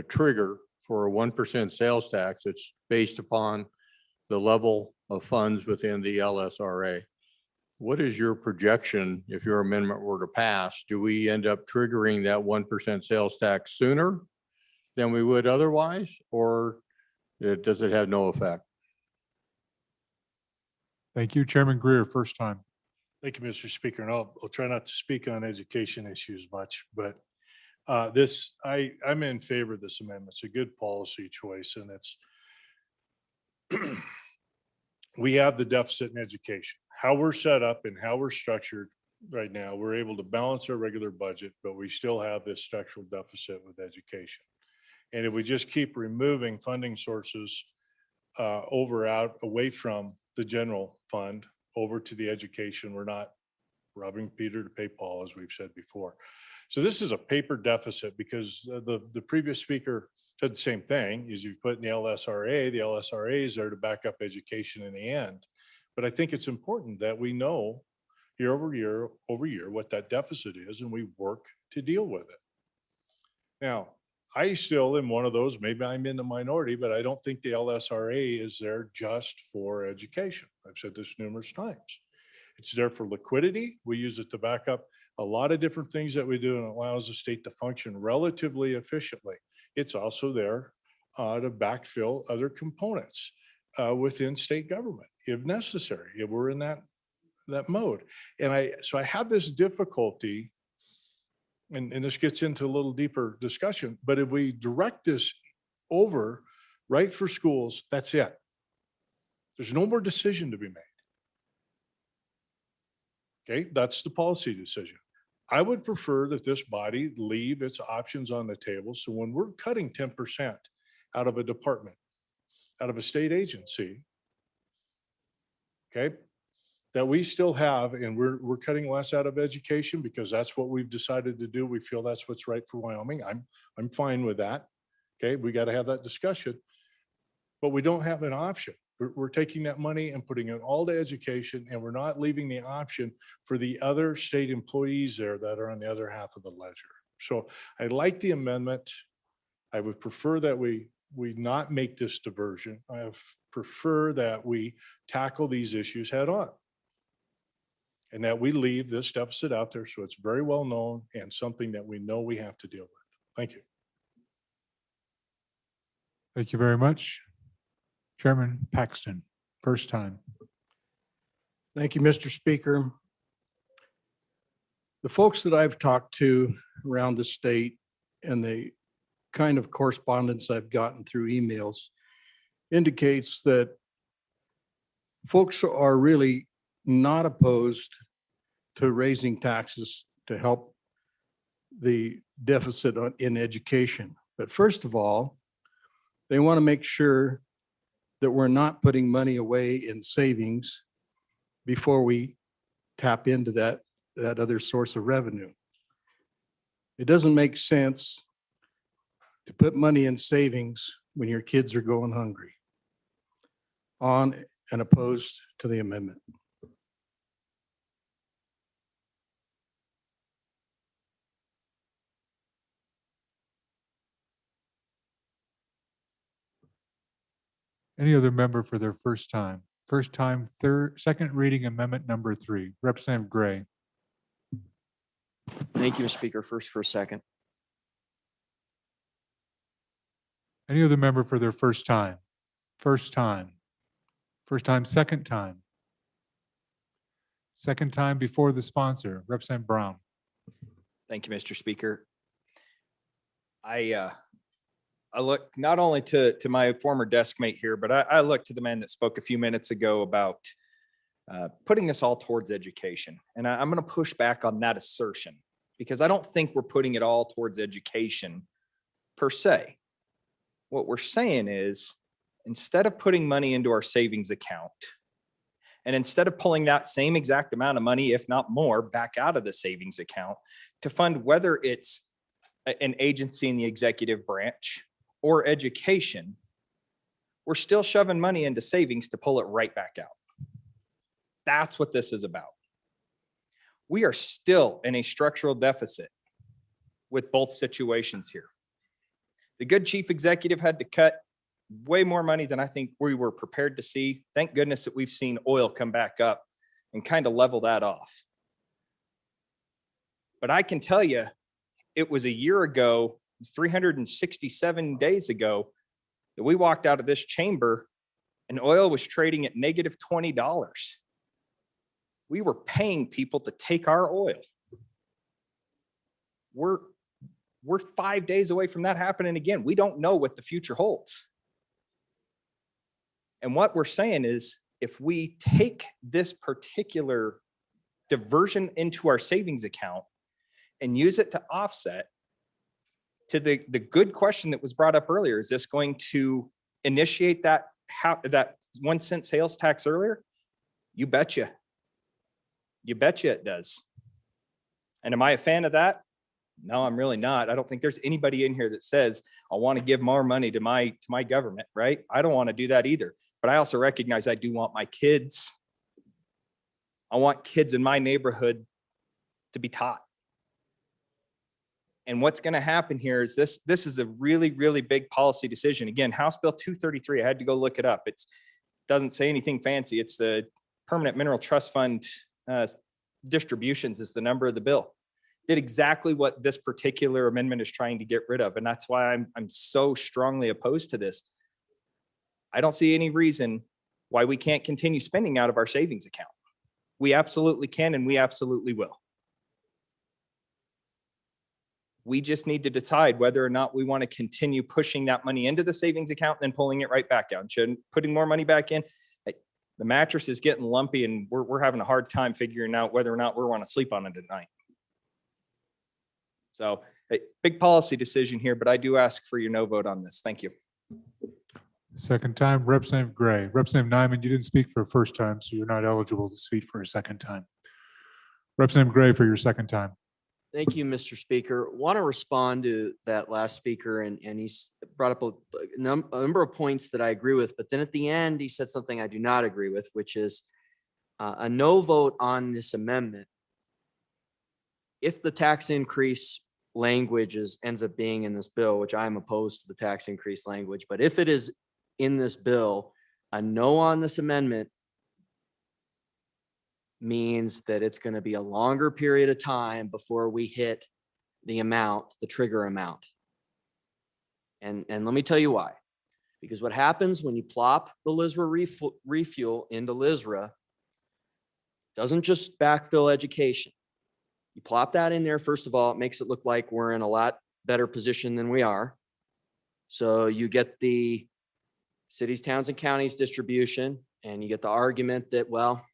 trigger for a 1% sales tax. It's based upon the level of funds within the LSRA. What is your projection if your amendment were to pass? Do we end up triggering that 1% sales tax sooner than we would otherwise, or does it have no effect? Thank you. Chairman Greer, first time. Thank you, Mr. Speaker, and I'll try not to speak on education issues much, but I'm in favor of this amendment. It's a good policy choice, and it's we have the deficit in education. How we're set up and how we're structured right now, we're able to balance our regular budget, but we still have this structural deficit with education. And if we just keep removing funding sources away from the general fund over to the education, we're not robbing Peter to pay Paul, as we've said before. So this is a paper deficit because the previous speaker said the same thing, is you've put in the LSRA is there to back up education in the end. But I think it's important that we know year over year what that deficit is, and we work to deal with it. Now, I still am one of those, maybe I'm in the minority, but I don't think the LSRA is there just for education. I've said this numerous times. It's there for liquidity. We use it to back up a lot of different things that we do, and it allows the state to function relatively efficiently. It's also there to backfill other components within state government if necessary, if we're in that mode. And so I have this difficulty, and this gets into a little deeper discussion, but if we direct this over right for schools, that's it. There's no more decision to be made. Okay, that's the policy decision. I would prefer that this body leave its options on the table. So when we're cutting 10% out of a department, out of a state agency, okay, that we still have, and we're cutting less out of education because that's what we've decided to do. We feel that's what's right for Wyoming. I'm fine with that. Okay, we got to have that discussion, but we don't have an option. We're taking that money and putting it all to education, and we're not leaving the option for the other state employees there that are on the other half of the ledger. So I like the amendment. I would prefer that we not make this diversion. I prefer that we tackle these issues head on, and that we leave this deficit out there so it's very well known and something that we know we have to deal with. Thank you. Thank you very much. Chairman Paxton, first time. Thank you, Mr. Speaker. The folks that I've talked to around the state and the kind of correspondence I've gotten through emails indicates that folks are really not opposed to raising taxes to help the deficit in education. But first of all, they want to make sure that we're not putting money away in savings before we tap into that other source of revenue. It doesn't make sense to put money in savings when your kids are going hungry. On and opposed to the amendment. Any other member for their first time? First time, second reading amendment number 3. Representative Gray. Thank you, Mr. Speaker. First for a second. Any other member for their first time? First time. First time, second time. Second time before the sponsor. Representative Brown. Thank you, Mr. Speaker. I look not only to my former desk mate here, but I look to the man that spoke a few minutes ago about putting this all towards education. And I'm going to push back on that assertion because I don't think we're putting it all towards education per se. What we're saying is instead of putting money into our savings account, and instead of pulling that same exact amount of money, if not more, back out of the savings account to fund whether it's an agency in the executive branch or education, we're still shoving money into savings to pull it right back out. That's what this is about. We are still in a structural deficit with both situations here. The good chief executive had to cut way more money than I think we were prepared to see. Thank goodness that we've seen oil come back up and kind of level that off. But I can tell you, it was a year ago, it's 367 days ago that we walked out of this chamber and oil was trading at negative $20. We were paying people to take our oil. We're 5 days away from that happening again. We don't know what the future holds. And what we're saying is if we take this particular diversion into our savings account and use it to offset to the good question that was brought up earlier, is this going to initiate that 1 cent sales tax earlier? You betcha. You betcha it does. And am I a fan of that? No, I'm really not. I don't think there's anybody in here that says, I want to give more money to my government, right? I don't want to do that either. But I also recognize I do want my kids. I want kids in my neighborhood to be taught. And what's going to happen here is this is a really, really big policy decision. Again, House Bill 233, I had to go look it up. It doesn't say anything fancy. It's the Permanent Mineral Trust Fund distributions is the number of the bill. Did exactly what this particular amendment is trying to get rid of. And that's why I'm so strongly opposed to this. I don't see any reason why we can't continue spending out of our savings account. We absolutely can, and we absolutely will. We just need to decide whether or not we want to continue pushing that money into the savings account and then pulling it right back down. Putting more money back in. The mattress is getting lumpy and we're having a hard time figuring out whether or not we want to sleep on it at night. So a big policy decision here, but I do ask for your no vote on this. Thank you. Second time, Representative Gray. Representative Nyman, you didn't speak for a first time, so you're not eligible to speak for a second time. Representative Gray for your second time. Thank you, Mr. Speaker. Want to respond to that last speaker, and he's brought up a number of points that I agree with, but then at the end, he said something I do not agree with, which is a no vote on this amendment. If the tax increase language ends up being in this bill, which I'm opposed to the tax increase language, but if it is in this bill, a no on this amendment means that it's going to be a longer period of time before we hit the amount, the trigger amount. And let me tell you why. Because what happens when you plop the LISRA refuel into LISRA doesn't just backfill education. You plop that in there, first of all, it makes it look like we're in a lot better position than we are. So you get the cities, towns, and counties distribution, and you get the argument that, well,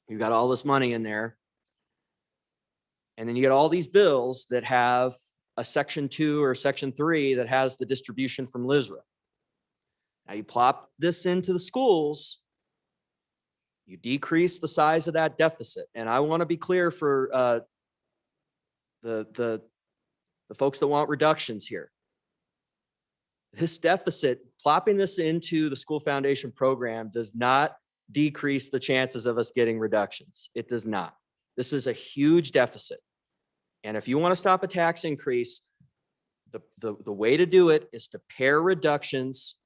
you got all this money in there. And then you get all these bills that have a section 2 or section 3 that has the distribution from LISRA. Now you plop this into the schools, you decrease the size of that deficit. And I want to be clear for the folks that want reductions here. This deficit, plopping this into the school foundation program does not decrease the chances of us getting reductions. It does not. This is a huge deficit. And if you want to stop a tax increase, the way to do it is to pair reductions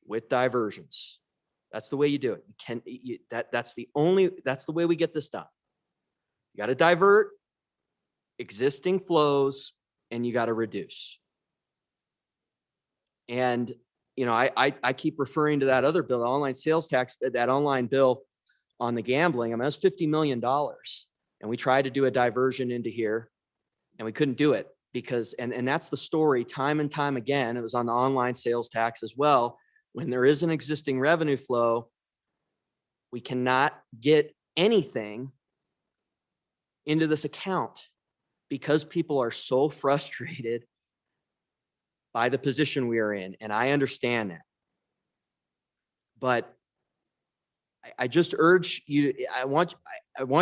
with diversions. That's the way you do it. That's the way we get this done. You got to divert existing flows and you got to reduce. And, you know, I keep referring to that other bill, the online sales tax, that online bill on the gambling. I mean, that's $50 million. And we tried to do a diversion into here and we couldn't do it because, and that's the story time and time again. It was on the online sales tax as well. When there is an existing revenue flow, we cannot get anything into this account because people are so frustrated by the position we are in. And I understand that. But I just urge you, I want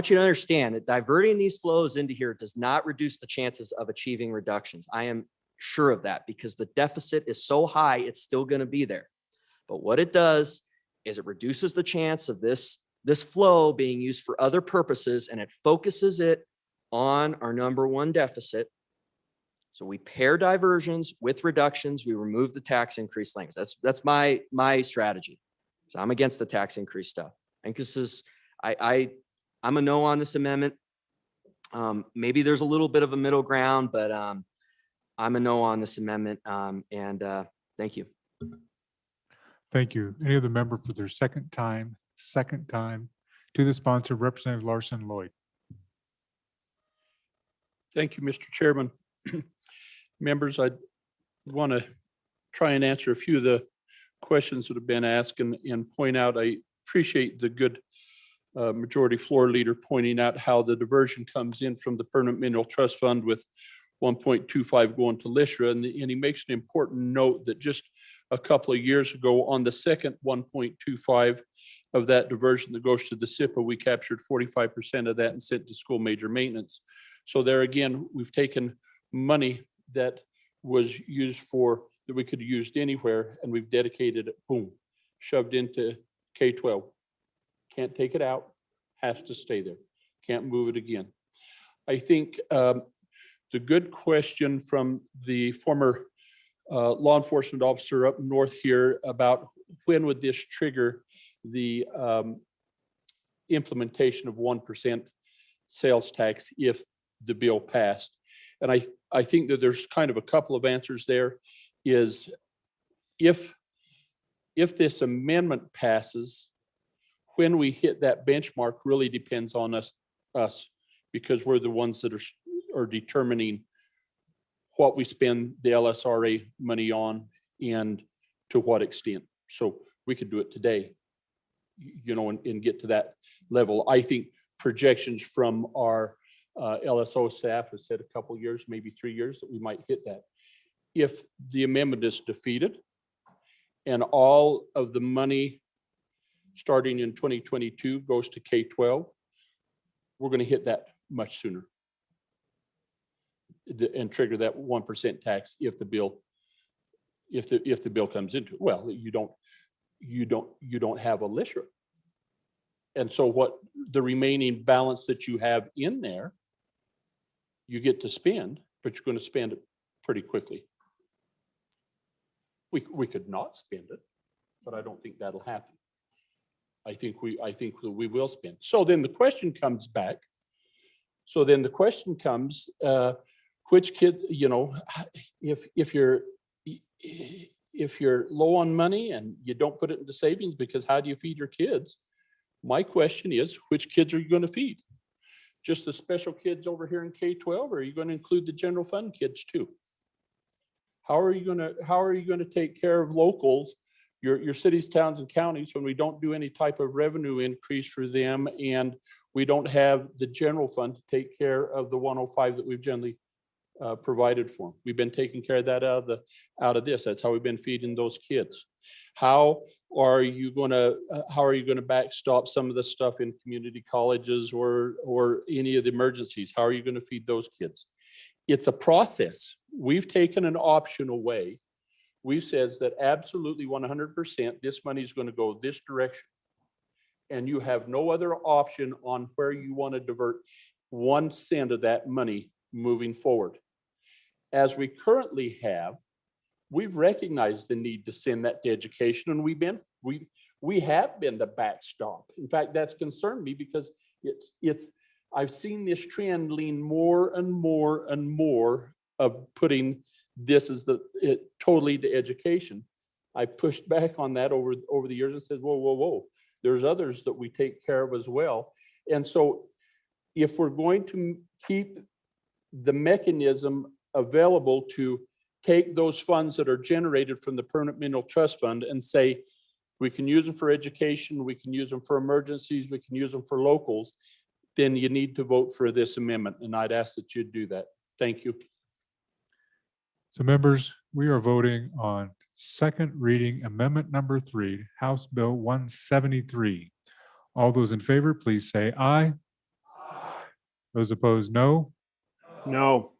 you to understand that diverting these flows into here does not reduce the chances of achieving reductions. I am sure of that because the deficit is so high, it's still going to be there. But what it does is it reduces the chance of this flow being used for other purposes, and it focuses it on our number one deficit. So we pair diversions with reductions. We remove the tax increase language. That's my strategy. So I'm against the tax increase stuff. And this is, I'm a no on this amendment. Maybe there's a little bit of a middle ground, but I'm a no on this amendment. Thank you. Thank you. Any other member for their second time to the sponsor, Representative Larson Lloyd. Thank you, Mr. Chairman. Members, I want to try and answer a few of the questions that have been asked and point out, I appreciate the good majority floor leader pointing out how the diversion comes in from the Permanent Mineral Trust Fund with 1.25 going to LSRA. And he makes an important note that just a couple of years ago on the second 1.25 of that diversion that goes to the SIPA, we captured 45% of that and sent to school major maintenance. So there again, we've taken money that was used for, that we could have used anywhere, and we've dedicated it, boom, shoved into K-12. Can't take it out, has to stay there. Can't move it again. I think the good question from the former law enforcement officer up north here about when would this trigger the implementation of 1% sales tax if the bill passed. And I think that there's kind of a couple of answers there. Is if this amendment passes, when we hit that benchmark really depends on us because we're the ones that are determining what we spend the LSRA money on and to what extent. So we could do it today, you know, and get to that level. I think projections from our LSO staff have said a couple of years, maybe 3 years, that we might hit that. If the amendment is defeated and all of the money starting in 2022 goes to K-12, we're going to hit that much sooner and trigger that 1% tax if the bill comes into it. Well, you don't have a LSRA. And so what the remaining balance that you have in there, you get to spend, but you're going to spend it pretty quickly. We could not spend it, but I don't think that'll happen. I think that we will spend. So then the question comes back. So then the question comes, which kid, you know, if you're low on money and you don't put it into savings, because how do you feed your kids? My question is, which kids are you going to feed? Just the special kids over here in K-12, or are you going to include the general fund kids too? How are you going to take care of locals, your cities, towns, and counties when we don't do any type of revenue increase for them, and we don't have the general fund to take care of the 105 that we've generally provided for them? We've been taking care of that out of this. That's how we've been feeding those kids. How are you going to backstop some of the stuff in community colleges or any of the emergencies? How are you going to feed those kids? It's a process. We've taken an option away. We've said that absolutely 100% this money is going to go this direction. And you have no other option on where you want to divert 1 cent of that money moving forward. As we currently have, we've recognized the need to send that to education, and we have been the backstop. In fact, that's concerned me because I've seen this trend lean more and more and more of putting this as totally to education. I pushed back on that over the years and said, whoa, there's others that we take care of as well. And so if we're going to keep the mechanism available to take those funds that are generated from the Permanent Mineral Trust Fund and say, we can use them for education, we can use them for emergencies, we can use them for locals, then you need to vote for this amendment. And I'd ask that you do that. Thank you. So members, we are voting on second reading amendment number 3, House Bill 173. All those in favor, please say aye. Those opposed, no. No.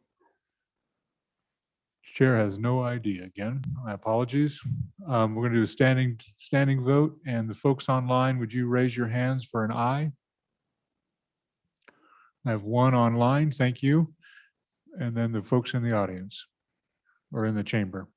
Chair has no idea again. My apologies. We're going to do a standing vote, and the folks online, would you raise your hands for an aye? I have one online, thank you. And then the folks in the audience or in the chamber.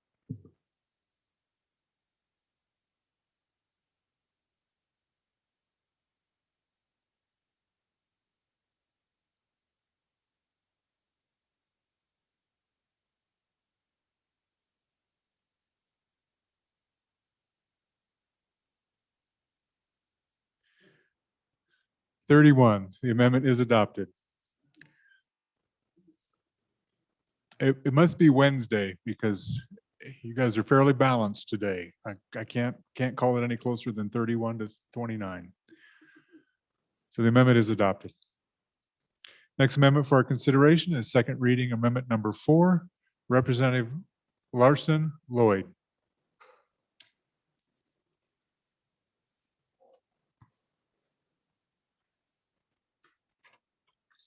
The amendment is adopted. It must be Wednesday because you guys are fairly balanced today. I can't call it any closer than 31 to 29. So the amendment is adopted. Next amendment for our consideration is second reading amendment number 4, Representative Larson Lloyd.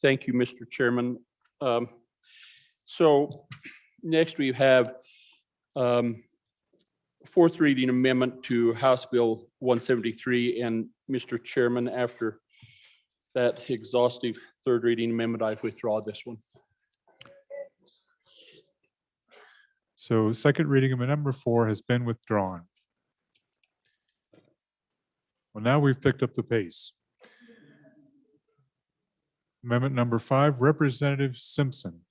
Thank you, Mr. Chairman. So next we have fourth reading amendment to House Bill 173. And Mr. Chairman, after that exhaustive third reading amendment, I withdraw this one. So second reading of number 4 has been withdrawn. Well, now we've picked up the pace. Amendment number 5, Representative Simpson.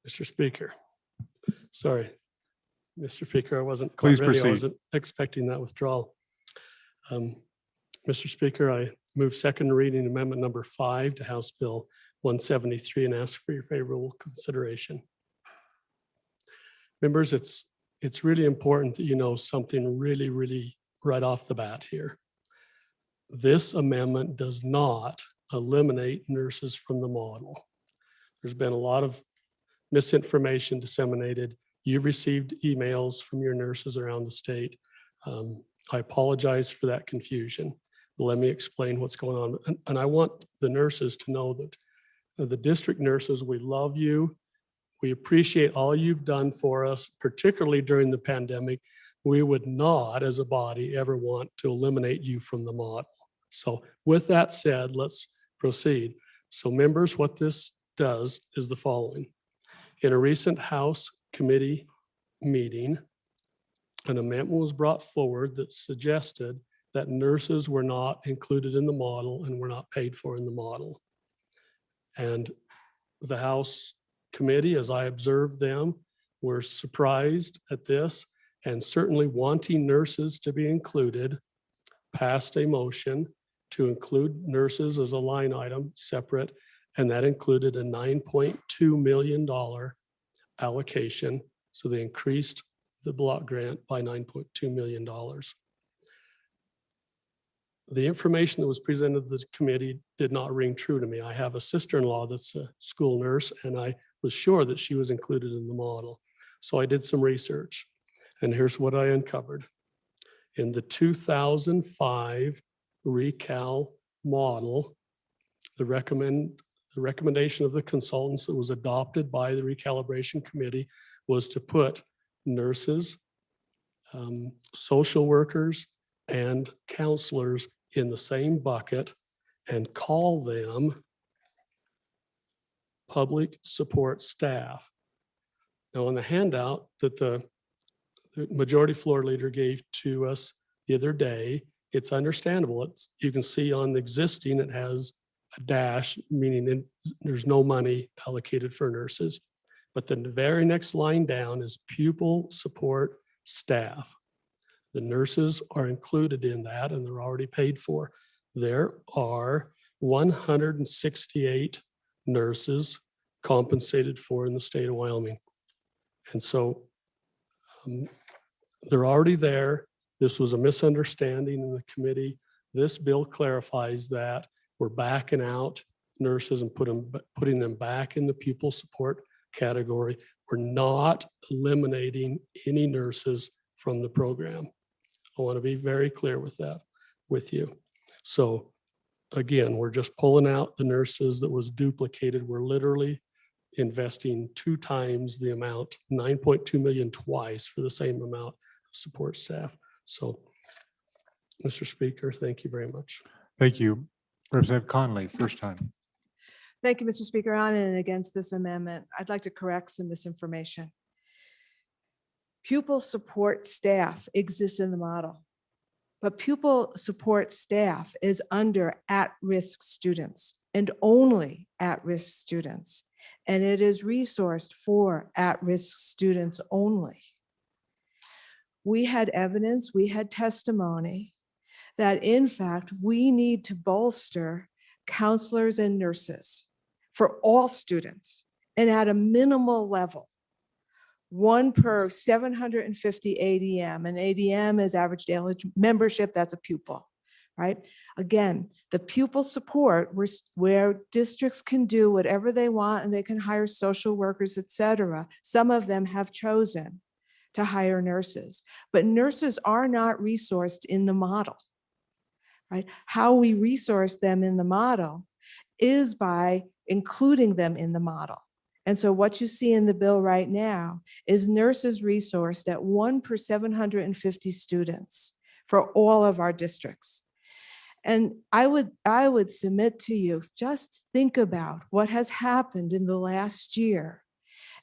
Mr. Speaker, sorry, Mr. Speaker, I wasn't Please quite ready. proceed. I wasn't expecting that withdrawal. Mr. Speaker, I move second reading amendment number 5 to House Bill 173 and ask for your favorable consideration. Members, it's really important that you know something really right off the bat here. This amendment does not eliminate nurses from the model. There's been a lot of misinformation disseminated. You've received emails from your nurses around the state. I apologize for that confusion. Let me explain what's going on. And I want the nurses to know that the district nurses, we love you. We appreciate all you've done for us, particularly during the pandemic. We would not, as a body, ever want to eliminate you from the model. So with that said, let's proceed. So members, what this does is the following. In a recent House committee meeting, an amendment was brought forward that suggested that nurses were not included in the model and were not paid for in the model. And the House committee, as I observed them, were surprised at this and certainly wanting nurses to be included, passed a motion to include nurses as a line item separate, and that included a $9.2 million allocation. So they increased the block grant by $9.2 million. The information that was presented to the committee did not ring true to me. I have a sister-in-law that's a school nurse, and I was sure that she was included in the model. So I did some research, and here's what I uncovered. In the 2005 ReCal model, the recommendation of the consultants that was adopted by the recalibration committee was to put nurses, social workers, and counselors in the same bucket and call them public support staff. Now, on the handout that the majority floor leader gave to us the other day, it's understandable. You can see on the existing, it has a dash, meaning that there's no money allocated for nurses. But the very next line down is pupil support staff. The nurses are included in that and they're already paid for. There are 168 nurses compensated for in the state of Wyoming. And so they're already there. This was a misunderstanding in the committee. This bill clarifies that. We're backing out nurses and putting them back in the pupil support category. We're not eliminating any nurses from the program. I want to be very clear with that with you. So again, we're just pulling out the nurses that was duplicated. We're literally investing 2 times the amount, 9.2 million twice for the same amount of support staff. So, Mr. Speaker, thank you very much. Thank you. Representative Conley, first time. Thank you, Mr. Speaker. On and against this amendment, I'd like to correct some misinformation. Pupil support staff exists in the model, but pupil support staff is under at-risk students and only at-risk students. And it is resourced for at-risk students only. We had evidence, we had testimony that in fact, we need to bolster counselors and nurses for all students and at a minimal level, 1 per 750 ADM, and ADM is average daily membership, that's a pupil, right? Again, the pupil support where districts can do whatever they want and they can hire social workers, et cetera. Some of them have chosen to hire nurses, but nurses are not resourced in the model, right? How we resource them in the model is by including them in the model. And so what you see in the bill right now is nurses resourced at 1 per 750 students for all of our districts. And I would submit to you, just think about what has happened in the last year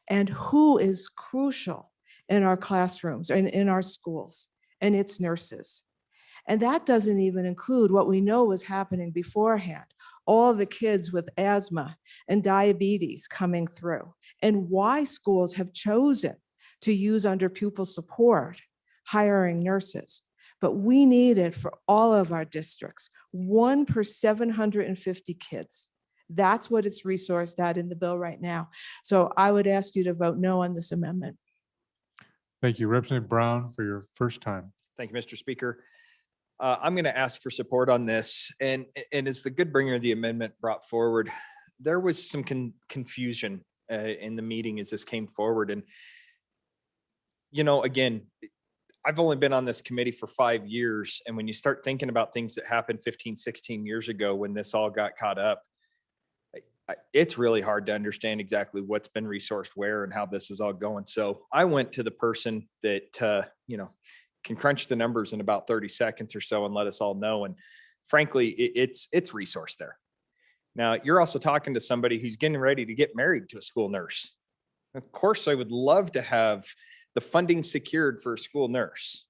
and who is crucial in our classrooms and in our schools, and it's nurses. And that doesn't even include what we know was happening beforehand. All the kids with asthma and diabetes coming through, and why schools have chosen to use under pupil support, hiring nurses. But we need it for all of our districts, 1 per 750 kids. That's what it's resourced at in the bill right now. So I would ask you to vote no on this amendment. Thank you. Representative Brown for your first time. Thank you, Mr. Speaker. I'm going to ask for support on this. And as the good bringer of the amendment brought forward, there was some confusion in the meeting as this came forward. And, you know, again, I've only been on this committee for 5 years. And when you start thinking about things that happened 15, 16 years ago, when this all got caught up, it's really hard to understand exactly what's been resourced where and how this is all going. So I went to the person that, you know, can crunch the numbers in about 30 seconds or so and let us all know. And frankly, it's resourced there. Now, you're also talking to somebody who's getting ready to get married to a school nurse. Of course, I would love to have the funding secured for a school nurse.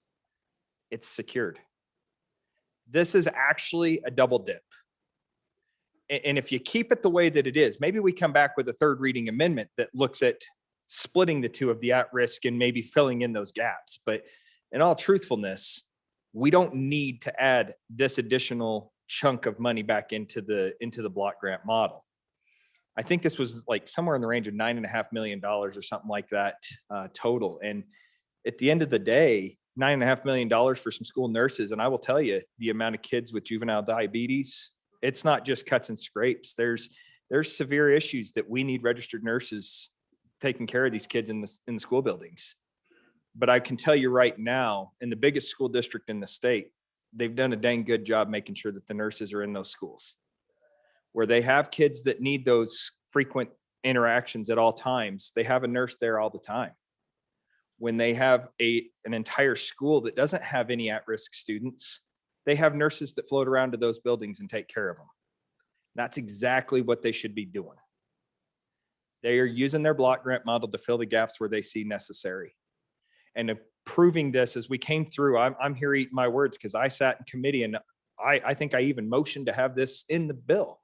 It's secured. This is actually a double dip. And if you keep it the way that it is, maybe we come back with a third reading amendment that looks at splitting the two of the at-risk and maybe filling in those gaps. But in all truthfulness, we don't need to add this additional chunk of money back into the block grant model. I think this was like somewhere in the range of $9.5 million or something like that total. And at the end of the day, $9.5 million for some school nurses. And I will tell you, the amount of kids with juvenile diabetes, it's not just cuts and scrapes. There's severe issues that we need registered nurses taking care of these kids in the school buildings. But I can tell you right now, in the biggest school district in the state, they've done a dang good job making sure that the nurses are in those schools. where they have kids that need those frequent interactions at all times. They have a nurse there all the time. When they have an entire school that doesn't have any at-risk students, they have nurses that float around to those buildings and take care of them. That's exactly what they should be doing. They are using their block grant model to fill the gaps where they see necessary. And approving this as we came through, I'm here eating my words because I sat in committee and I think I even motioned to have this in the bill.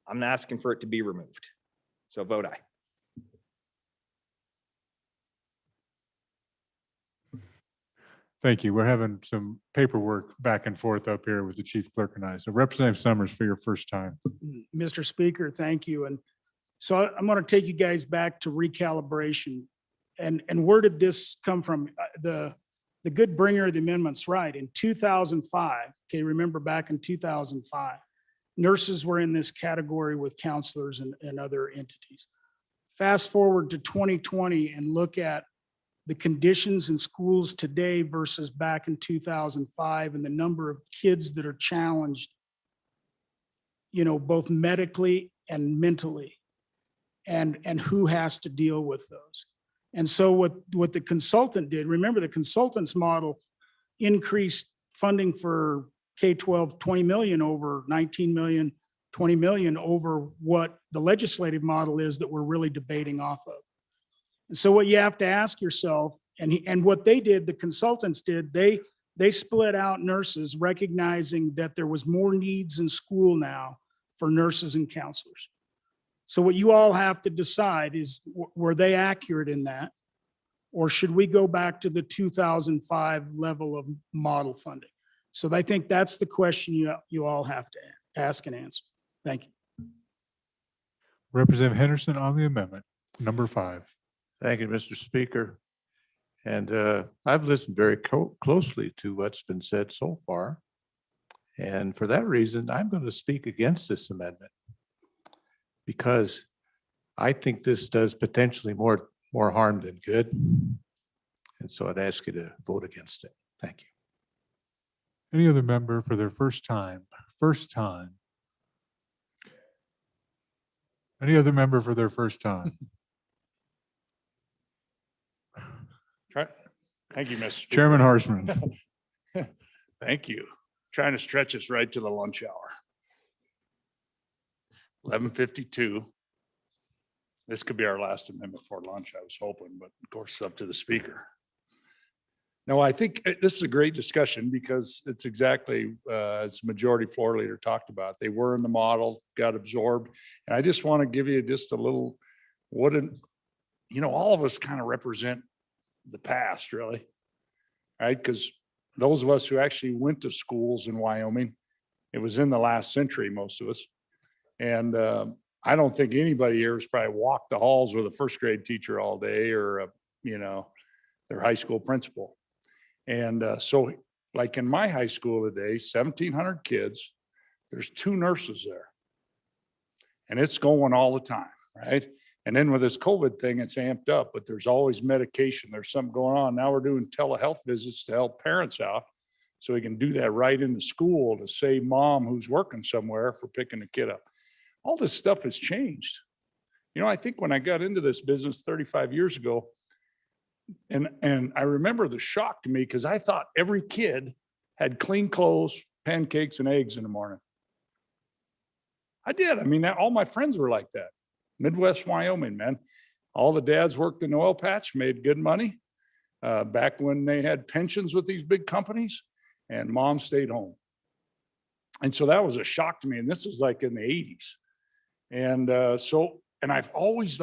I'm asking for it to be removed. So vote aye. Thank you. We're having some paperwork back and forth up here with the chief clerk and I. So Representative Summers, for your first time. Mr. Speaker, thank you. And so I'm going to take you guys back to recalibration. And where did this come from? The good bringer of the amendments, right? In 2005, okay, remember back in 2005, nurses were in this category with counselors and other entities. Fast forward to 2020 and look at the conditions in schools today versus back in 2005 and the number of kids that are challenged, you know, both medically and mentally, and who has to deal with those. And so what the consultant did, remember the consultant's model increased funding for K-12, 20 million over 19 million, 20 million over what the legislative model is that we're really debating off of. And so what you have to ask yourself, and what they did, the consultants did, they split out nurses, recognizing that there was more needs in school now for nurses and counselors. So what you all have to decide is, were they accurate in that? Or should we go back to the 2005 level of model funding? So I think that's the question you all have to ask and answer. Thank you. Representative Henderson on the amendment, number 5. Thank you, Mr. Speaker. And I've listened very closely to what's been said so far. And for that reason, I'm going to speak against this amendment because I think this does potentially more harm than good. And so I'd ask you to vote against it. Thank you. Any other member for their first time? First time. Any other member for their first time? Thank you, Mr. Speaker. Chairman Horstman. Thank you. Trying to stretch us right to the lunch hour. 11:52. This could be our last amendment before lunch, I was hoping, but of course, it's up to the speaker. No, I think this is a great discussion because it's exactly as Majority Floor Leader talked about. They were in the model, got absorbed. And I just want to give you just a little, all of us kind of represent the past, really, right? Because those of us who actually went to schools in Wyoming, it was in the last century, most of us. And I don't think anybody here has probably walked the halls with a first grade teacher all day or, their high school principal. And so like in my high school today, 1,700 kids, there's 2 nurses there. And it's going all the time, right? And then with this COVID thing, it's amped up, but there's always medication. There's something going on. Now we're doing telehealth visits to help parents out so we can do that right in the school to save mom who's working somewhere for picking the kid up. All this stuff has changed. I think when I got into this business 35 years ago, and I remember the shock to me because I thought every kid had clean clothes, pancakes, and eggs in the morning. I did. I mean, all my friends were like that. Midwest Wyoming, man. All the dads worked in the oil patch, made good money back when they had pensions with these big companies, and mom stayed home. And so that was a shock to me. And this was like in the 80s. And and I've always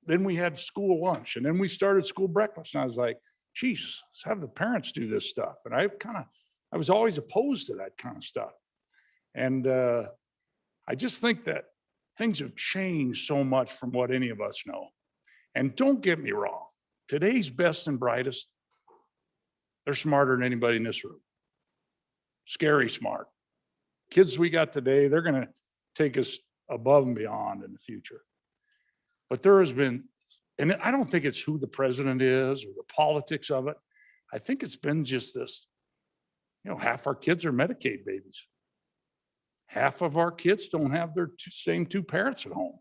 then we had school lunch and then we started school breakfast. And I was like, Jesus, let's have the parents do this stuff. And I was always opposed to that kind of stuff. And I just think that things have changed so much from what any of us know. And don't get me wrong, today's best and brightest, they're smarter than anybody in this room. Scary smart. Kids we got today, they're going to take us above and beyond in the future. But there has been, and I don't think it's who the president is or the politics of it. I think it's been just this, half our kids are Medicaid babies. Half of our kids don't have their same two parents at home.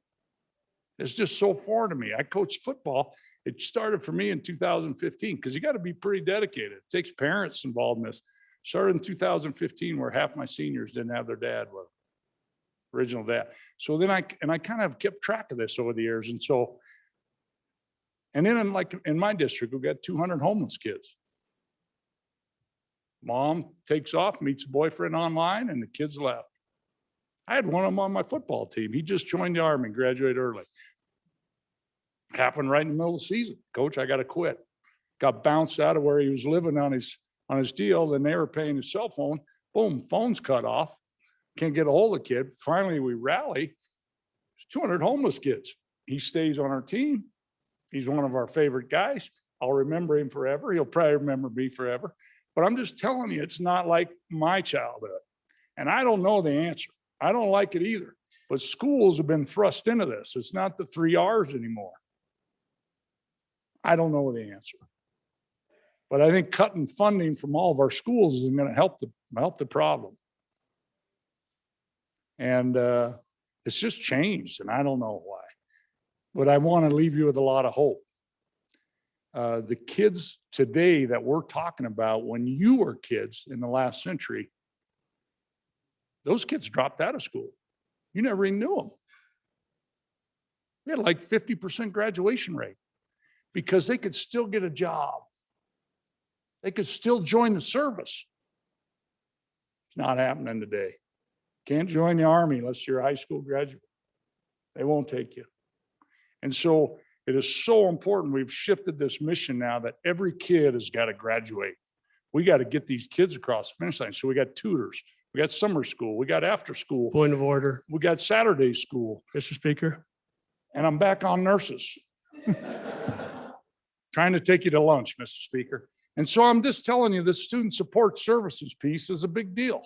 It's just so foreign to me. I coached football. It started for me in 2015 because you got to be pretty dedicated. It takes parents involved in this. Started in 2015 where half my seniors didn't have their dad with them, original dad. So then I kind of kept track of this over the years. And so, and then in my district, we've got 200 homeless kids. Mom takes off, meets a boyfriend online, and the kids left. I had one of them on my football team. He just joined the Army, graduated early. Happened right in the middle of the season. Coach, I got to quit. Got bounced out of where he was living on his deal. Then they were paying his cell phone. Boom, phone's cut off. Can't get a hold of the kid. Finally, we rally. There's 200 homeless kids. He stays on our team. He's one of our favorite guys. I'll remember him forever. He'll probably remember me forever. But I'm just telling you, it's not like my childhood. And I don't know the answer. I don't like it either. But schools have been thrust into this. It's not the 3 R's anymore. I don't know the answer. But I think cutting funding from all of our schools is going to help the problem. And it's just changed, and I don't know why. But I want to leave you with a lot of hope. The kids today that we're talking about, when you were kids in the last century, those kids dropped out of school. You never even knew them. We had like 50% graduation rate because they could still get a job. They could still join the service. It's not happening today. Can't join the Army unless you're a high school graduate. They won't take you. And so it is so important. We've shifted this mission now that every kid has got to graduate. We got to get these kids across the finish line. So we got tutors. We got summer school. We got after school. Point of order. We got Saturday school. Mr. Speaker. And I'm back on nurses. Trying to take you to lunch, Mr. Speaker. And so I'm just telling you, the student support services piece is a big deal.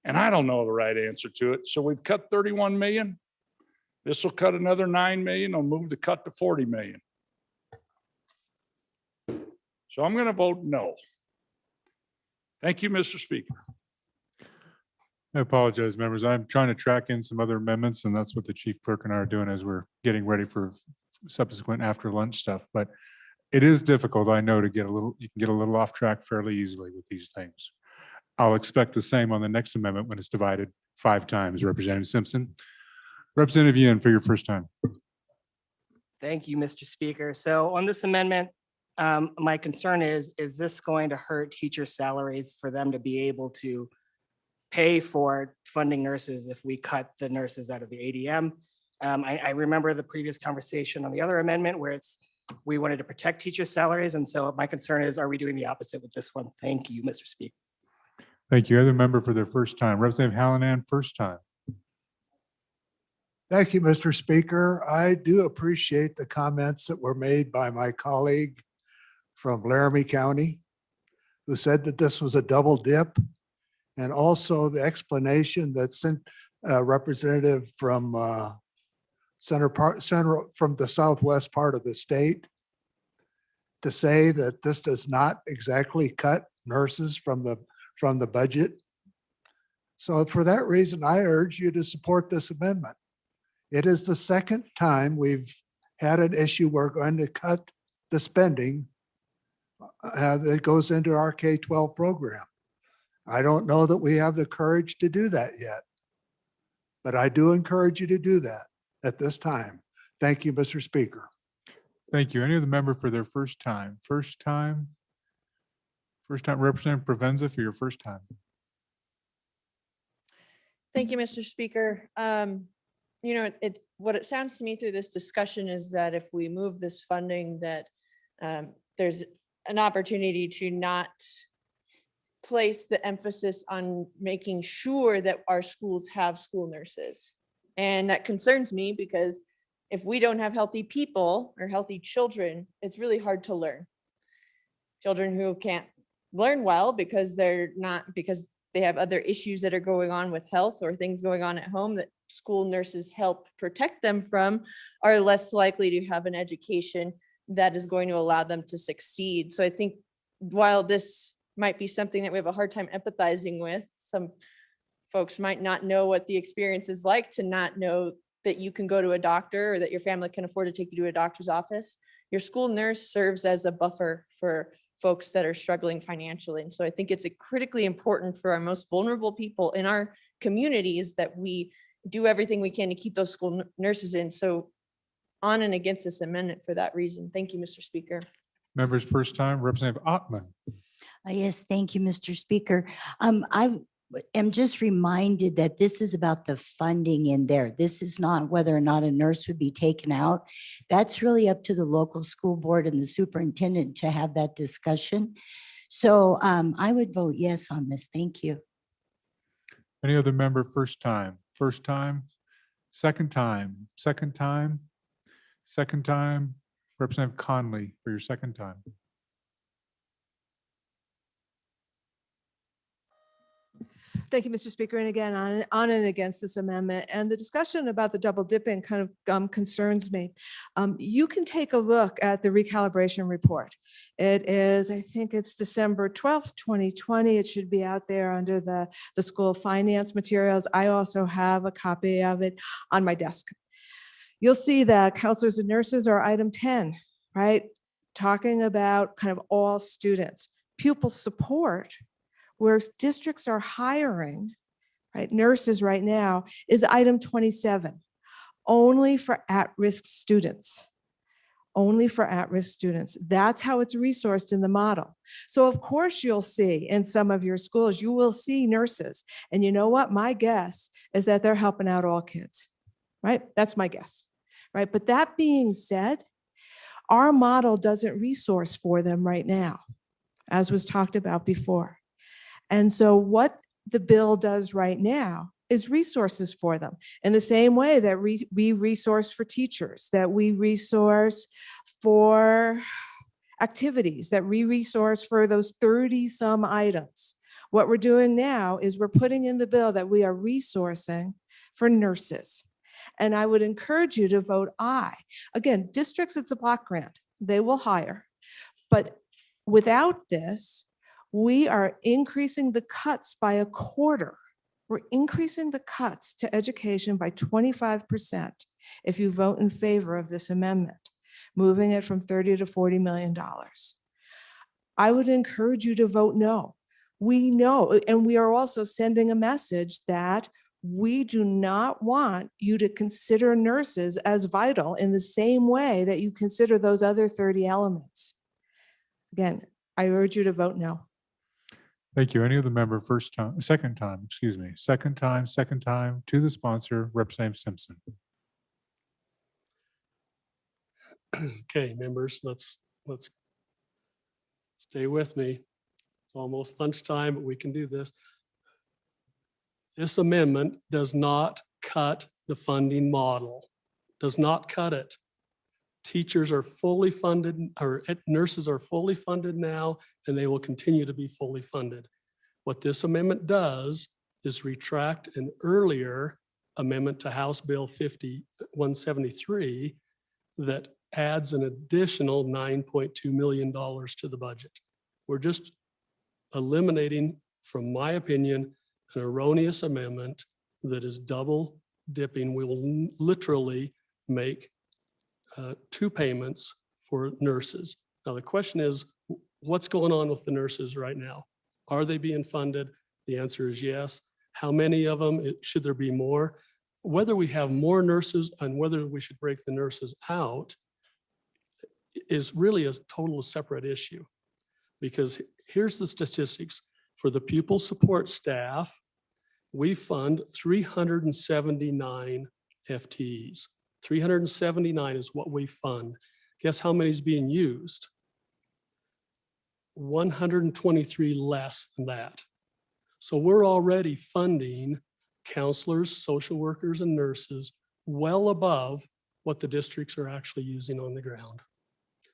And I don't know the right answer to it. So we've cut 31 million. This will cut another 9 million. I'll move the cut to 40 million. So I'm going to vote no. Thank you, Mr. Speaker. I apologize, members. I'm trying to track in some other amendments, and that's what the chief clerk and I are doing as we're getting ready for subsequent after lunch stuff. But it is difficult, I know, you can get a little off track fairly easily with these things. I'll expect the same on the next amendment when it's divided 5 times. Representative Simpson. Representative Yin for your first time. Thank you, Mr. Speaker. So on this amendment, my concern is this going to hurt teacher salaries for them to be able to pay for funding nurses if we cut the nurses out of the ADM? I remember the previous conversation on the other amendment where we wanted to protect teacher salaries. And so my concern is, are we doing the opposite with this one? Thank you, Mr. Speaker. Thank you. Other member for their first time. Representative Hallinan, first time. Thank you, Mr. Speaker. I do appreciate the comments that were made by my colleague from Laramie County, who said that this was a double dip, and also the explanation that sent representative from from the southwest part of the state to say that this does not exactly cut nurses from the budget. So for that reason, I urge you to support this amendment. It is the second time we've had an issue we're going to cut the spending that goes into our K-12 program. I don't know that we have the courage to do that yet, but I do encourage you to do that at this time. Thank you, Mr. Speaker. Thank you. Any other member for their first time? First time, Representative Provenza for your first time. Thank you, Mr. Speaker. You know, what it sounds to me through this discussion is that if we move this funding, that there's an opportunity to not place the emphasis on making sure that our schools have school nurses. And that concerns me because if we don't have healthy people or healthy children, it's really hard to learn. Children who can't learn well because they have other issues that are going on with health or things going on at home that school nurses help protect them from are less likely to have an education that is going to allow them to succeed. So I think while this might be something that we have a hard time empathizing with, some folks might not know what the experience is like to not know that you can go to a doctor or that your family can afford to take you to a doctor's office. Your school nurse serves as a buffer for folks that are struggling financially. And so I think it's critically important for our most vulnerable people in our communities that we do everything we can to keep those school nurses in. So on and against this amendment for that reason. Thank you, Mr. Speaker. Members first time, Representative Ottman. Yes, thank you, Mr. Speaker. I am just reminded that this is about the funding in there. This is not whether or not a nurse would be taken out. That's really up to the local school board and the superintendent to have that discussion. So I would vote yes on this. Thank you. Any other member first time, second time, second time? Representative Conley for your second time. Thank you, Mr. Speaker. And again, on and against this amendment, and the discussion about the double dipping kind of concerns me. You can take a look at the recalibration report. It is, I think it's December 12th, 2020. It should be out there under the school finance materials. I also have a copy of it on my desk. You'll see that counselors and nurses are item 10, right? Talking about kind of all students. Pupil support, where districts are hiring, right, nurses right now, is item 27, only for at-risk students. Only for at-risk students. That's how it's resourced in the model. So of course you'll see in some of your schools, you will see nurses. And you know what? My guess is that they're helping out all kids, right? That's my guess, right? But that being said, our model doesn't resource for them right now, as was talked about before. And so what the bill does right now is resources for them in the same way that we resource for teachers, that we resource for activities, that we resource for those 30 some items. What we're doing now is we're putting in the bill that we are resourcing for nurses. And I would encourage you to vote aye. Again, districts, it's a block grant. They will hire. But without this, we are increasing the cuts by a quarter. We're increasing the cuts to education by 25% if you vote in favor of this amendment, moving it from $30 to $40 million. I would encourage you to vote no. We know, and we are also sending a message that we do not want you to consider nurses as vital in the same way that you consider those other 30 elements. Again, I urge you to vote no. Thank you. Any other member second time to the sponsor, Representative Simpson. Okay, members, let's stay with me. It's almost lunchtime, but we can do this. This amendment does not cut the funding model, does not cut it. Teachers are fully funded, or nurses are fully funded now, and they will continue to be fully funded. What this amendment does is retract an earlier amendment to House Bill 173 that adds an additional $9.2 million to the budget. We're just eliminating, from my opinion, an erroneous amendment that is double dipping. We will literally make 2 payments for nurses. Now, the question is, what's going on with the nurses right now? Are they being funded? The answer is yes. How many of them? Should there be more? Whether we have more nurses and whether we should break the nurses out is really a total separate issue. Because here's the statistics. For the pupil support staff, we fund 379 FTEs. 379 is what we fund. Guess how many is being used? 123 less than that. So we're already funding counselors, social workers, and nurses well above what the districts are actually using on the ground.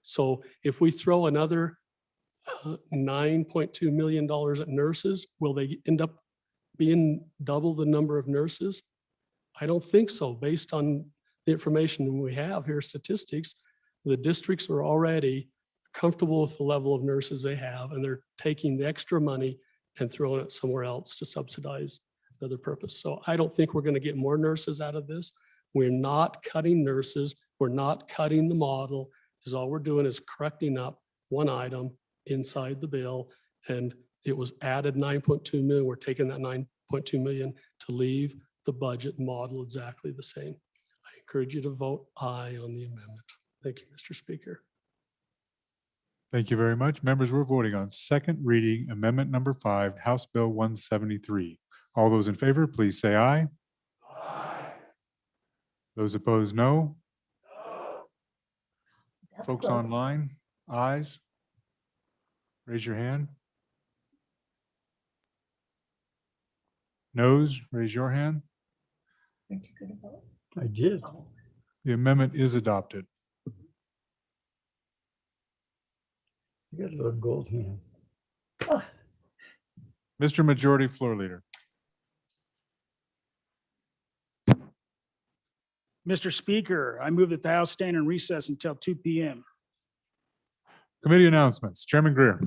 So if we throw another $9.2 million at nurses, will they end up being double the number of nurses? I don't think so. Based on the information we have here, statistics, the districts are already comfortable with the level of nurses they have, and they're taking the extra money and throwing it somewhere else to subsidize other purpose. So I don't think we're going to get more nurses out of this. We're not cutting nurses. We're not cutting the model. Is all we're doing is correcting up one item inside the bill. And it was added 9.2 million. We're taking that 9.2 million to leave the budget model exactly the same. I encourage you to vote aye on the amendment. Thank you, Mr. Speaker. Thank you very much. Members, we're voting on second reading Amendment Number 5, House Bill 173. All those in favor, please say aye. Aye. Those opposed, no. Folks online, ayes? Raise your hand. Noes, raise your hand. I did. The amendment is adopted. You got a little gold hand. Mr. Majority Floor Leader. Mr. Speaker, I move that the House stand in recess until 2 p.m. Committee announcements. Chairman Greer.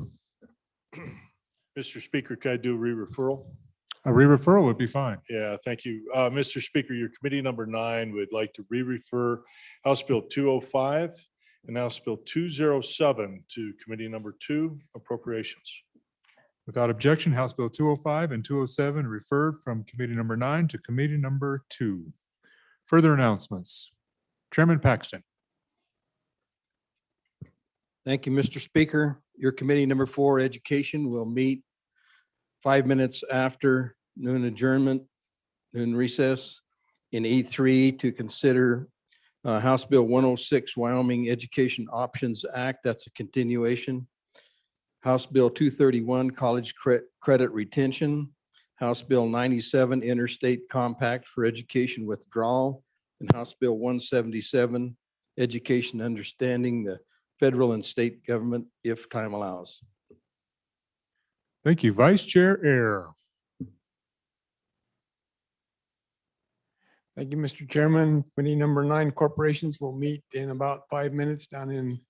Mr. Speaker, could I do a re-referral? A re-referral would be fine. Yeah, thank you. Mr. Speaker, your committee number 9 would like to re-refer House Bill 205 and House Bill 207 to committee number 2, appropriations. Without objection, House Bill 205 and 207 referred from committee number 9 to committee number 2. Further announcements. Chairman Paxton. Thank you, Mr. Speaker. Your committee number 4, Education, will meet 5 minutes after noon adjournment, noon recess in E3 to consider House Bill 106, Wyoming Education Options Act. That's a continuation. House Bill 231, College Credit Retention. House Bill 97, Interstate Compact for Education Withdrawal. And House Bill 177, Education Understanding the Federal and State Government, if time allows. Thank you. Vice Chair Air. Thank you, Mr. Chairman. Committee number 9, corporations, will meet in about 5 minutes down in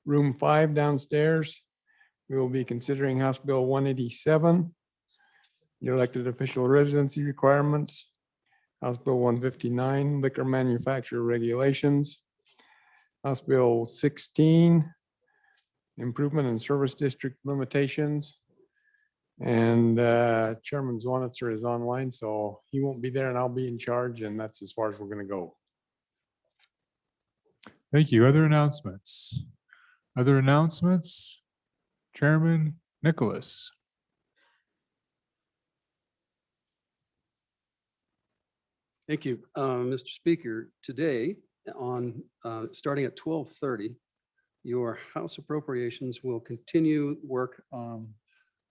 room 5 downstairs. We will be considering House Bill 187, the elected official residency requirements. House Bill 159, liquor manufacturer regulations. House Bill 16, improvement in service district limitations. And Chairman Zwanitzer is online, so he won't be there and I'll be in charge, and that's as far as we're going to go. Thank you. Other announcements? Other announcements? Chairman Nicholas. Thank you, Mr. Speaker. Today, on starting at 12:30, your House Appropriations will continue work on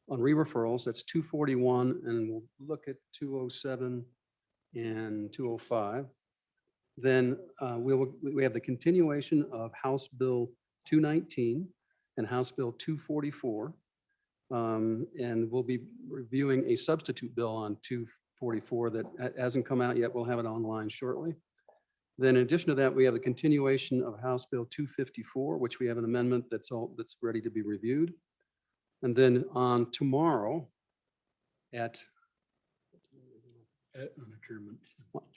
re-referrals. That's 241, and we'll look at 207 and 205. Then we have the continuation of House Bill 219 and House Bill 244. And we'll be reviewing a substitute bill on 244 that hasn't come out yet. We'll have it online shortly. Then in addition to that, we have the continuation of House Bill 254, which we have an amendment that's ready to be reviewed. And then on tomorrow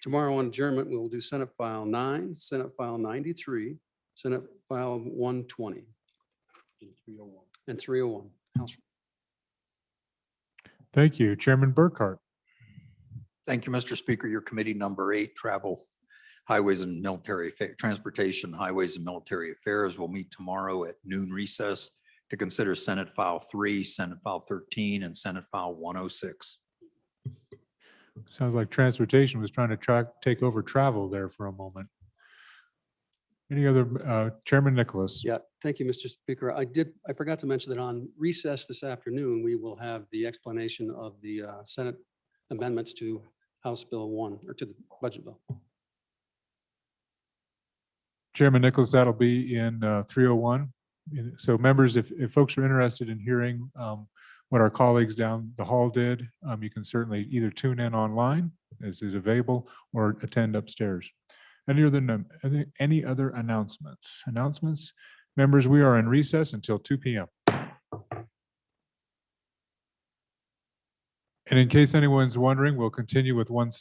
tomorrow on adjournment, we will do Senate File 9, Senate File 93, Senate File 120. And 301. House. Thank you. Chairman Burkhart. Thank you, Mr. Speaker. Your committee number 8, Travel, Highways and Military Transportation, Highways and Military Affairs, will meet tomorrow at noon recess to consider Senate File 3, Senate File 13, and Senate File 106. Sounds like transportation was trying to take over travel there for a moment. Any other, Chairman Nicholas? Yeah, thank you, Mr. Speaker. I forgot to mention that on recess this afternoon, we will have the explanation of the Senate amendments to House Bill 1, or to the budget bill. Chairman Nicholas, that'll be in 301. So members, if folks are interested in hearing what our colleagues down the hall did, you can certainly either tune in online as is available or attend upstairs. Any other announcements? Members, we are in recess until 2 p.m. And in case anyone's wondering, we'll continue with 170.